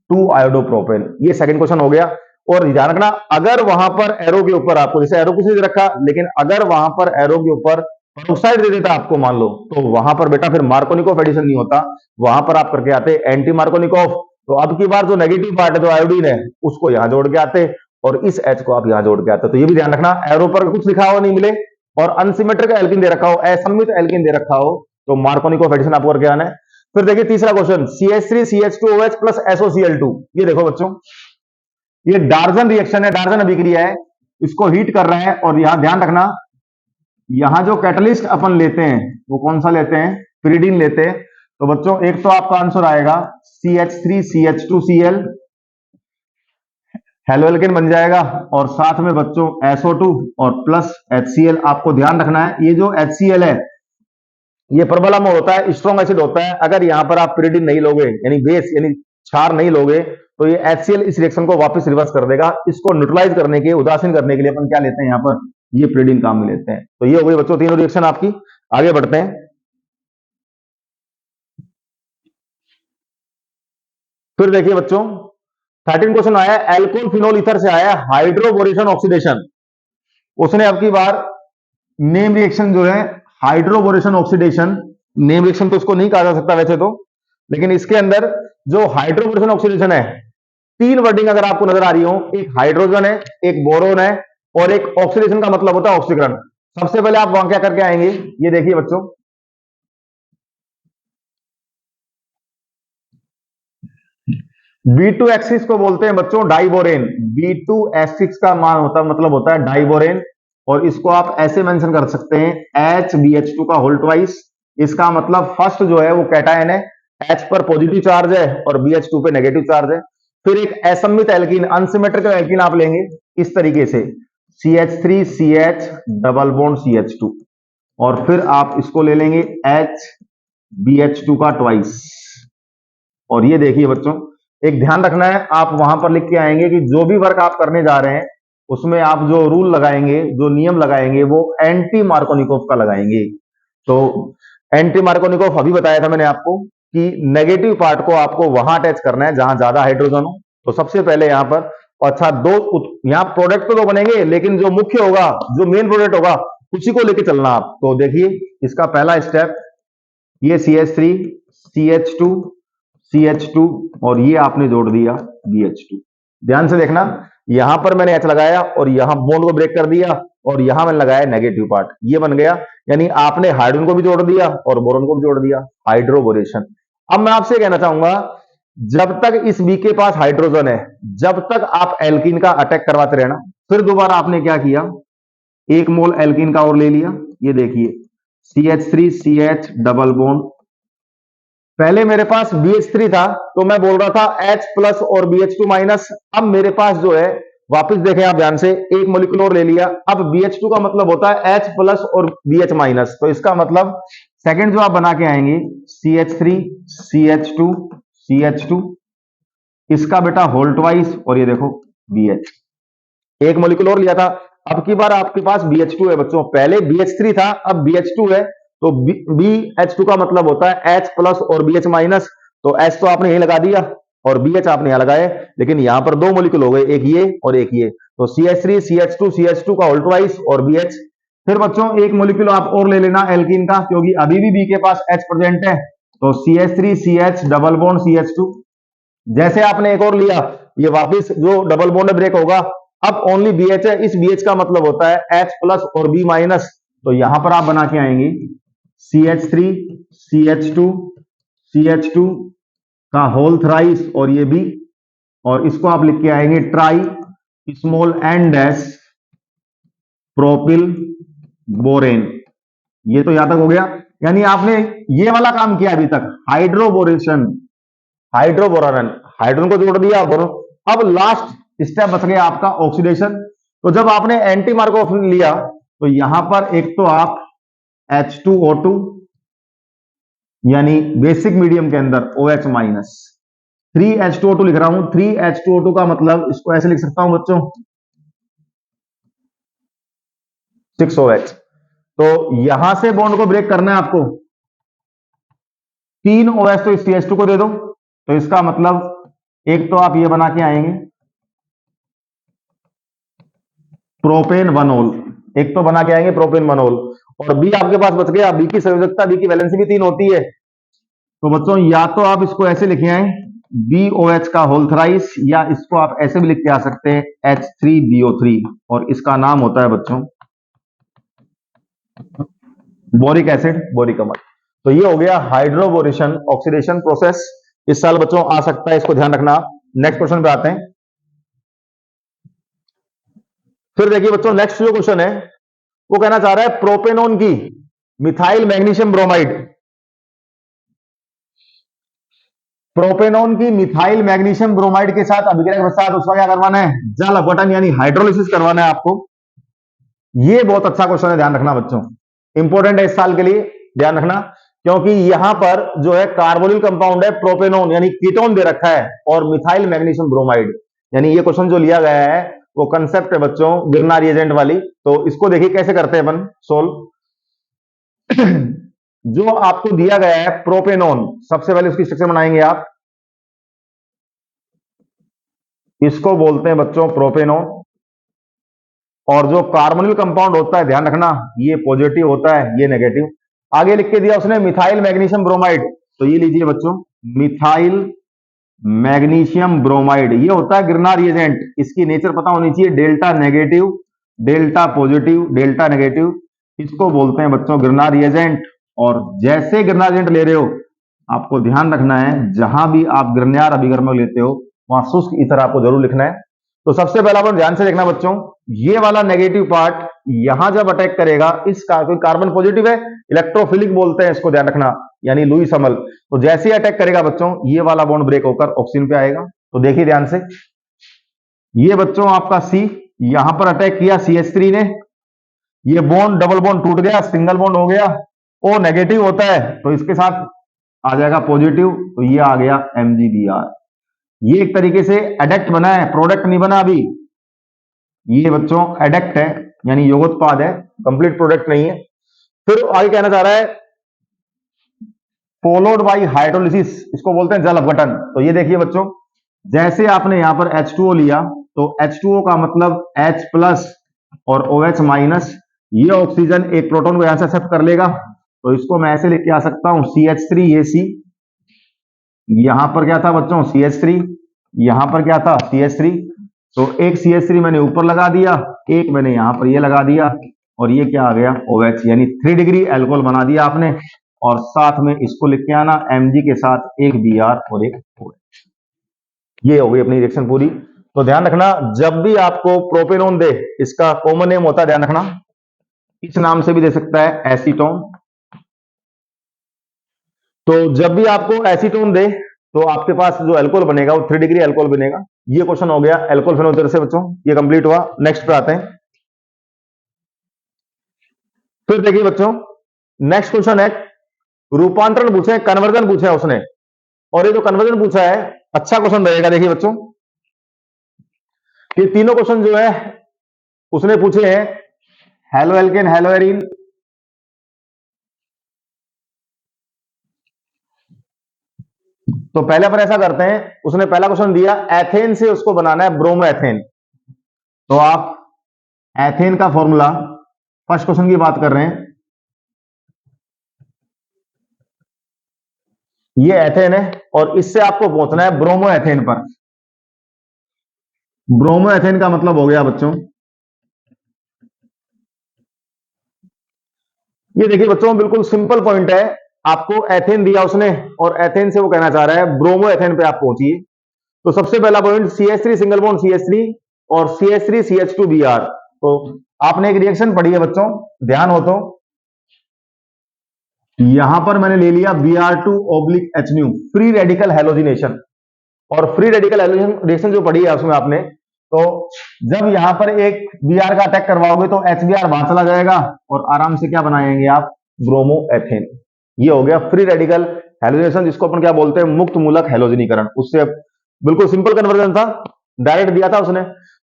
2 आयोडोप्रोपेन। ये सेकंड क्वेश्चन हो गया। और ध्यान रखना अगर वहां पर एरो के ऊपर आपको, जैसे एरो कुछ नहीं दे रखा लेकिन अगर वहां पर एरो के ऊपर पेरोक्साइड दे देता आपको मान लो, तो वहां पर बेटा फिर मार्कोनिकोव एडिशन नहीं होता, वहां पर आप करके आते एंटी मार्कोनिकोव। तो अब की बार जो नेगेटिव पार्ट है जो आयोडीन है उसको यहां जोड़ के आते और इस H को आप यहां जोड़ के आते। तो ये भी ध्यान रखना एरो पर कुछ लिखा हो नहीं मिले और अनसिमेट्रिक एल्कीन दे रखा हो, असममित एल्कीन दे रखा हो, तो मार्कोनिकोव एडिशन आपको करके आना है। फिर देखिए तीसरा क्वेश्चन CH3CH2OH प्लस SOCl2। ये देखो बच्चों ये डार्जन रिएक्शन है, डार्जन अभिक्रिया है, इसको हीट कर रहे हैं। और यहां ध्यान रखना यहां जो कैटलिस्ट अपन लेते हैं वो कौन सा लेते हैं, पिरिडीन लेते हैं। तो बच्चों एक तो आपका आंसर आएगा CH3CH2Cl, हेलो एल्केन बन जाएगा और साथ में बच्चों SO2 और प्लस HCl। आपको ध्यान रखना है ये जो HCl है ये प्रबलम में होता है, स्ट्रॉन्ग एसिड होता है। अगर यहां पर आप पिरिडीन नहीं लोगे यानी बेस यानी क्षार नहीं लोगे तो ये HCl इस रिएक्शन को वापस रिवर्स कर देगा। इसको न्यूट्रलाइज करने के, उदासीन करने के लिए अपन क्या लेते हैं यहां पर, ये पिरिडीन काम में लेते हैं। तो ये हो गई बच्चों तीनों रिएक्शन आपकी। आगे बढ़ते हैं। फिर देखिए बच्चों 13 क्वेश्चन आया एल्कोहल फिनोल ईथर से आया हाइड्रोबोरेशन ऑक्सीडेशन। उसने अब की बार नेम रिएक्शन जो है हाइड्रोबोरेशन ऑक्सीडेशन, नेम रिएक्शन तो उसको नहीं कहा जा सकता वैसे तो, लेकिन इसके अंदर जो हाइड्रोबोरेशन ऑक्सीडेशन है तीन वर्डिंग अगर आपको नजर आ रही हो, एक हाइड्रोजन है, एक बोरोन है और एक ऑक्सीडेशन का मतलब होता है ऑक्सीकरण। सबसे पहले आप वहां क्या करके आएंगे, ये देखिए बच्चों B2 एक्सिस को बोलते हैं बच्चों डाइबोरेन। B2 एक्सिस का मान होता मतलब होता है डाइबोरेन और इसको आप ऐसे मेंशन कर सकते हैं HBH2 का होल ट्वाइस। इसका मतलब फर्स्ट जो है वो कैटायन है, H पर पॉजिटिव चार्ज है और BH2 पे नेगेटिव चार्ज है। फिर एक असममित एल्कीन, अनसिमेट्रिकल एल्कीन आप लेंगे इस तरीके से CH3CH डबल बॉन्ड CH2 और फिर आप इसको ले लेंगे HBH2 का ट्वाइस। और ये देखिए बच्चों एक ध्यान रखना है आप वहां पर लिख के आएंगे कि जो भी वर्क आप करने जा रहे हैं उसमें आप जो रूल लगाएंगे, जो नियम लगाएंगे वो एंटी मार्कोनिकोव का लगाएंगे। तो एंटी मार्कोनिकोव अभी बताया था मैंने आपको कि नेगेटिव पार्ट को आपको वहां अटैच करना है जहां ज्यादा हाइड्रोजन हो। तो सबसे पहले यहां पर अच्छा दो यहां प्रोडक्ट तो दो बनेंगे लेकिन जो मुख्य होगा, जो मेन प्रोडक्ट होगा उसी को लेके चलना आप। तो देखिए इसका पहला स्टेप ये CH3 CH2 CH2 और ये आपने जोड़ दिया BH2। ध्यान से देखना यहां पर मैंने H लगाया और यहां बॉन्ड को ब्रेक कर दिया और यहां मैंने लगाया नेगेटिव पार्ट, ये बन गया। यानी आपने हाइड्रोजन को भी जोड़ दिया और बोरोन को भी जोड़ दिया, हाइड्रोबोरेशन। अब मैं आपसे कहना चाहूंगा जब तक इस B के पास हाइड्रोजन है जब तक आप एल्कीन का अटैक करवाते रहना। फिर दोबारा आपने क्या किया, एक मोल एल्कीन का और ले लिया। ये देखिए CH3CH डबल बॉन्ड, पहले मेरे पास BH3 था तो मैं बोल रहा था H प्लस और BH2 माइनस। अब मेरे पास जो है वापस देखें आप ध्यान से, एक मोलिक्यूल और ले लिया। अब BH2 का मतलब होता है H प्लस और BH माइनस। तो इसका मतलब सेकंड जो आप बना के आएंगे CH3 CH2 CH2 इसका बेटा होल ट्वाइस और ये देखो BH। एक मॉलिक्यूल और लिया था। अब की बार आपके पास BH2 है बच्चों, पहले BH3 था, अब BH2 है, तो BH2 का मतलब होता है H प्लस और BH माइनस। तो H तो आपने यही लगा दिया और BH आपने यहां लगाए, लेकिन यहां पर दो मॉलिक्यूल हो गए, एक ये और एक ये, तो CH3 CH2 का ऑल्ट वाइस और BH। फिर बच्चों एक मॉलिक्यूल आप और ले लेना एल्कीन का, क्योंकि अभी भी B के पास H प्रेजेंट है, तो CH3 CH double bond CH2। जैसे आपने एक और लिया, ये वापस जो डबल बॉन्ड ब्रेक होगा, अब ओनली BH है, इस BH का मतलब होता है H प्लस और B माइनस। तो यहां पर आप बना के आएंगे CH3 CH2 CH2 का होल थ्राइस और ये B, और इसको आप लिख के आएंगे tri small n dash propyl borane. ये तो यहां तक हो गया, यानी आपने ये वाला काम किया अभी तक, हाइड्रोबोरेशन, हाइड्रोबोरान, हाइड्रोजन को जोड़ दिया बोरो। अब लास्ट स्टेप बच गया आपका ऑक्सीडेशन। तो जब आपने एंटी मार्कोव लिया, तो यहां पर एक तो आप H2O2 यानी बेसिक मीडियम के अंदर OH माइनस, 3H2O2 लिख रहा हूं, 3H2O2 का मतलब इसको ऐसे लिख सकता हूं बच्चों 6OH। तो यहां से बॉन्ड को ब्रेक करना है आपको, 3 OH तो इस CH2 को दे दो, तो इसका मतलब एक तो आप ये बना के आएंगे प्रोपेन वनोल, एक तो बना के आएंगे प्रोपेन वनोल, और बी आपके पास बच गया। बी की संयोजकता, बी की वैलेंसी भी 3 होती है, तो बच्चों या तो आप इसको ऐसे लिखे आए BOH का होल थ्राइस, या इसको आप ऐसे भी लिख के आ सकते हैं H3BO3, और इसका नाम होता है बच्चों बोरिक एसिड, बोरिक अम्ल। तो ये हो गया हाइड्रोबोरेशन ऑक्सीडेशन प्रोसेस। इस साल बच्चों आ सकता है, इसको ध्यान रखना। नेक्स्ट क्वेश्चन पे आते हैं। फिर देखिए बच्चों नेक्स्ट जो क्वेश्चन है वो कहना चाह रहा है प्रोपेनोन की मिथाइल मैग्नीशियम ब्रोमाइड, प्रोपेनोन की मिथाइल मैग्नीशियम ब्रोमाइड के साथ अभिक्रिया के पश्चात उसका क्या करवाना है, जल अपघटन यानी हाइड्रोलिसिस करवाना है आपको। ये बहुत अच्छा क्वेश्चन है, ध्यान रखना बच्चों, इंपॉर्टेंट है इस साल के लिए, ध्यान रखना, क्योंकि यहां पर जो है कार्बोनिल कंपाउंड है प्रोपेनोन यानी कीटोन दे रखा है, और मिथाइल मैग्नीशियम ब्रोमाइड, यानी ये क्वेश्चन जो लिया गया है वो कंसेप्ट है बच्चों गिरना रिएजेंट वाली। तो इसको देखिए कैसे करते हैं अपन सोल्व। जो आपको दिया गया है प्रोपेनोन, सबसे पहले उसकी स्ट्रक्चर बनाएंगे आप, इसको बोलते हैं बच्चों प्रोपेनोन, और जो कार्बोनिल कंपाउंड होता है ध्यान रखना ये पॉजिटिव होता है, ये नेगेटिव। आगे लिख के दिया उसने मिथाइल मैग्नीशियम ब्रोमाइड, तो ये लीजिए बच्चों मिथाइल मैग्नीशियम ब्रोमाइड, ये होता है गिरना रिएजेंट। इसकी नेचर पता होनी चाहिए, delta negative, delta positive, delta negative, इसको बोलते हैं बच्चों गिरना रिएजेंट। और जैसे गिरना रिएजेंट ले रहे हो आपको ध्यान रखना है, जहां भी आप गिरनार अभिकर्मक लेते हो वहां शुष्क ईथर आपको जरूर लिखना है। तो सबसे पहला अपन ध्यान से देखना बच्चों, ये वाला नेगेटिव पार्ट यहां जब अटैक करेगा, इस कार्बन पॉजिटिव है, इलेक्ट्रोफिलिक बोलते हैं इसको, ध्यान रखना, यानी लुईस अमल। तो जैसे ही अटैक करेगा बच्चों ये वाला बॉन्ड ब्रेक होकर ऑक्सीजन पे आएगा। तो देखिए ध्यान से, ये बच्चों आपका C यहां पर अटैक किया CH3 ने, ये बॉन्ड डबल बॉन्ड टूट गया, सिंगल बॉन्ड हो गया, O नेगेटिव होता है तो इसके साथ आ जाएगा पॉजिटिव, तो ये आ गया MgBr। ये एक तरीके से एडक्ट बना है, प्रोडक्ट नहीं बना अभी, ये बच्चों एडक्ट है यानी योगोत्पाद है, कंप्लीट प्रोडक्ट नहीं है। फिर आगे कहना चाह रहा है फॉलोड बाई हाइड्रोलिसिस, इसको बोलते हैं जल अपघटन। तो ये देखिए बच्चों, जैसे आपने यहां पर H2O लिया, तो H2O का मतलब H प्लस और OH माइनस, ये ऑक्सीजन एक प्रोटॉन को यहां से एक्सेप्ट कर लेगा, तो इसको मैं ऐसे लिख के आ सकता हूं CH3 ये C, यहां पर क्या था बच्चों CH3, यहां पर क्या था CH3, तो एक CH3 मैंने ऊपर लगा दिया, एक मैंने यहां पर ये लगा दिया, और ये क्या आ गया OH, यानी 3 डिग्री एल्कोहल बना दिया आपने। और साथ में इसको लिख के आना Mg के साथ एक Br और एक OH। ये हो गई अपनी रिएक्शन पूरी। तो ध्यान रखना जब भी आपको प्रोपेनोन दे, इसका कॉमन नेम होता है, ध्यान रखना, इस नाम से भी दे सकता है एसीटोन। तो जब भी आपको एसीटोन दे तो आपके पास जो अल्कोहल बनेगा वो 3 डिग्री अल्कोहल बनेगा। ये क्वेश्चन हो गया अल्कोहल फेनोल से बच्चों, ये कंप्लीट हुआ। नेक्स्ट पे आते हैं। फिर देखिए बच्चों नेक्स्ट क्वेश्चन है रूपांतरण पूछे, कन्वर्जन पूछा है उसने, और ये जो कन्वर्जन पूछा है अच्छा क्वेश्चन रहेगा। देखिए बच्चों ये तीनों क्वेश्चन जो है उसने पूछे हैं हेलो एल्केन हेलो एरीन, तो पहले अपन ऐसा करते हैं, उसने पहला क्वेश्चन दिया एथेन से उसको बनाना है ब्रोमो एथेन, तो आप एथेन का फॉर्मूला, फर्स्ट क्वेश्चन की बात कर रहे हैं, ये एथेन है और इससे आपको पहुंचना है ब्रोमो एथेन पर। ब्रोमो एथेन का मतलब हो गया बच्चों, ये देखिए बच्चों बिल्कुल सिंपल पॉइंट है, आपको एथेन दिया उसने और एथेन से वो कहना चाह रहा है ब्रोमो एथेन पे आप पहुंचिए। तो सबसे पहला point CH3 single bond CH3 और CH3 CH2Br, तो आपने एक रिएक्शन पढ़ी है बच्चों, ध्यान हो तो यहां पर मैंने ले लिया Br2/HNu फ्री रेडिकल हैलोजिनेशन, और फ्री रेडिकल हैलोजिनेशन रिएक्शन जो पढ़ी है उसमें आपने, तो जब यहां पर एक Br का अटैक करवाओगे तो HBr बाहर चला जाएगा और आराम से क्या बनाएंगे आप, ब्रोमो एथेन। ये हो गया फ्री रेडिकल हैलोजिनेशन, जिसको अपन क्या बोलते हैं, मुक्त मूलक हैलोजनीकरण। उससे बिल्कुल सिंपल कन्वर्जन था, डायरेक्ट दिया था उसने।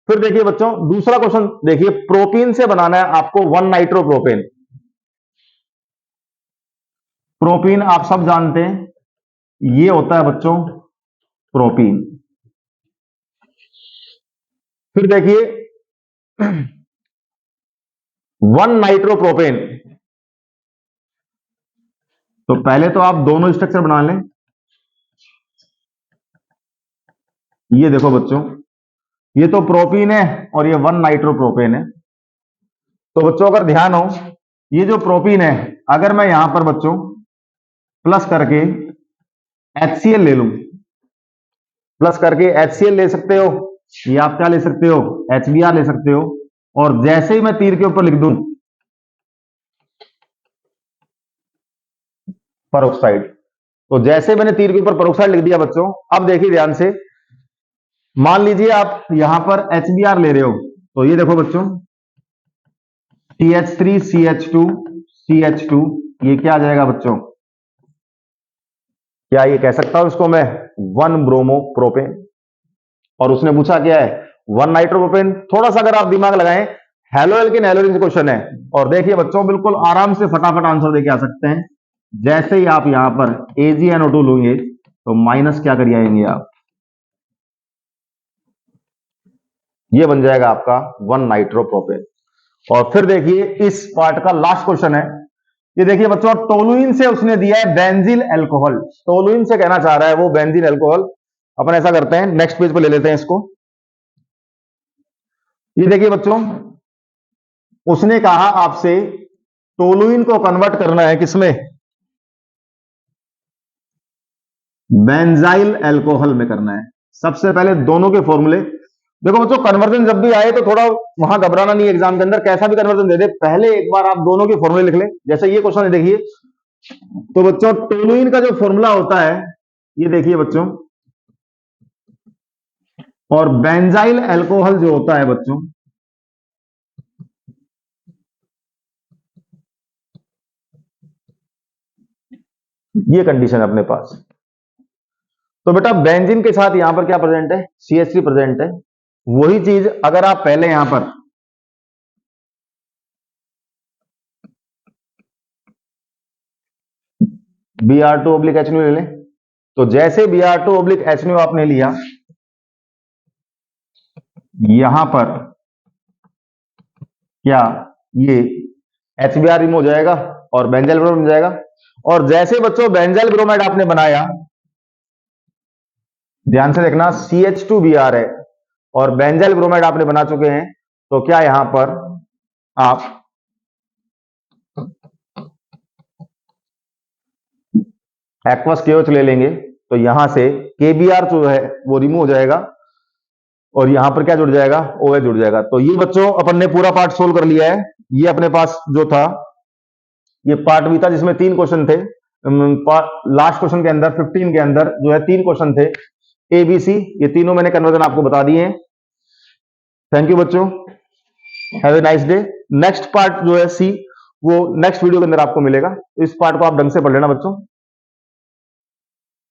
फिर देखिए बच्चों दूसरा क्वेश्चन देखिए, प्रोपीन से बनाना है आपको 1 नाइट्रोप्रोपेन। प्रोपीन आप सब जानते हैं ये होता है बच्चों प्रोपीन। फिर देखिए 1 नाइट्रोप्रोपेन, तो पहले तो आप दोनों स्ट्रक्चर बना लें। ये देखो बच्चों, ये तो प्रोपीन है और ये 1 नाइट्रोप्रोपेन है। तो बच्चों अगर ध्यान हो, ये जो प्रोपीन है अगर मैं यहां पर बच्चों प्लस करके HCl ले लूं, प्लस करके HCl ले सकते हो, ये आप क्या ले सकते हो, HBr ले सकते हो, और जैसे ही मैं तीर के ऊपर लिख दूं परोक्साइड, तो जैसे मैंने तीर के ऊपर परोक्साइड लिख दिया बच्चों, अब देखिए ध्यान से, मान लीजिए आप यहां पर HBr ले रहे हो, तो ये देखो बच्चों CH3CH2CH2, ये क्या आ जाएगा बच्चों, क्या ये कह सकता हूं इसको मैं 1 ब्रोमो प्रोपेन। और उसने पूछा क्या है, 1 नाइट्रोप्रोपेन। थोड़ा सा अगर आप दिमाग लगाएं, हेलो एल्केन हेलोजन से क्वेश्चन है, और देखिए बच्चों बिल्कुल आराम से फटाफट आंसर देके आ सकते हैं। जैसे ही आप यहां पर AgNO2 लोगे तो माइनस क्या करिए आएंगे आप, ये बन जाएगा आपका 1 नाइट्रोप्रोपेन। और फिर देखिए इस पार्ट का लास्ट क्वेश्चन है, ये देखिए बच्चों टोलुइन से उसने दिया है बेंजील अल्कोहल, टोलुइन से कहना चाह रहा है वो बेंजील अल्कोहल। अपन ऐसा करते हैं नेक्स्ट पेज पर ले लेते हैं इसको। ये देखिए बच्चों उसने कहा आपसे टोलुइन को कन्वर्ट करना है किसमें, बेंजाइल अल्कोहल में करना है। सबसे पहले दोनों के फॉर्मूले देखो बच्चों, कन्वर्जन जब भी आए तो थोड़ा वहां घबराना नहीं, एग्जाम के अंदर कैसा भी कन्वर्जन दे दे पहले एक बार आप दोनों के फॉर्मूले लिख लें। जैसे ये क्वेश्चन है देखिए, तो बच्चों टोलुइन का जो फॉर्मूला होता है ये देखिए बच्चों, और बेंजाइल अल्कोहल जो होता है बच्चों, ये कंडीशन है अपने पास। तो बेटा बेंजीन के साथ यहां पर क्या प्रेजेंट है, CH3 प्रेजेंट है। वही चीज अगर आप पहले यहां पर Br2/HNu ले लें, तो जैसे Br2/HNu आपने लिया, यहां पर क्या ये HBr रिमूव हो जाएगा और बेंजाइल ब्रोमाइड बन जाएगा। और जैसे बच्चों बेंजाइल ब्रोमाइड आपने बनाया, ध्यान से देखना CH2Br है और बेंजाइल ब्रोमाइड आपने बना चुके हैं, तो क्या यहां पर आप एक्वस KOH ले लेंगे, तो यहां से KBr जो है वो रिमूव हो जाएगा और यहां पर क्या जुड़ जाएगा, OH जुड़ जाएगा। तो ये बच्चों अपन ने पूरा पार्ट सोल्व कर लिया है। ये अपने पास जो था ये पार्ट भी था जिसमें 3 क्वेश्चन थे। लास्ट क्वेश्चन के अंदर 15 के अंदर जो है 3 क्वेश्चन थे ABC, ये तीनों मैंने कन्वर्जन आपको बता दिए हैं। थैंक यू बच्चों, have a nice day. Next part जो है C, वो नेक्स्ट वीडियो के अंदर आपको मिलेगा, तो इस पार्ट को आप ढंग से पढ़ लेना बच्चों।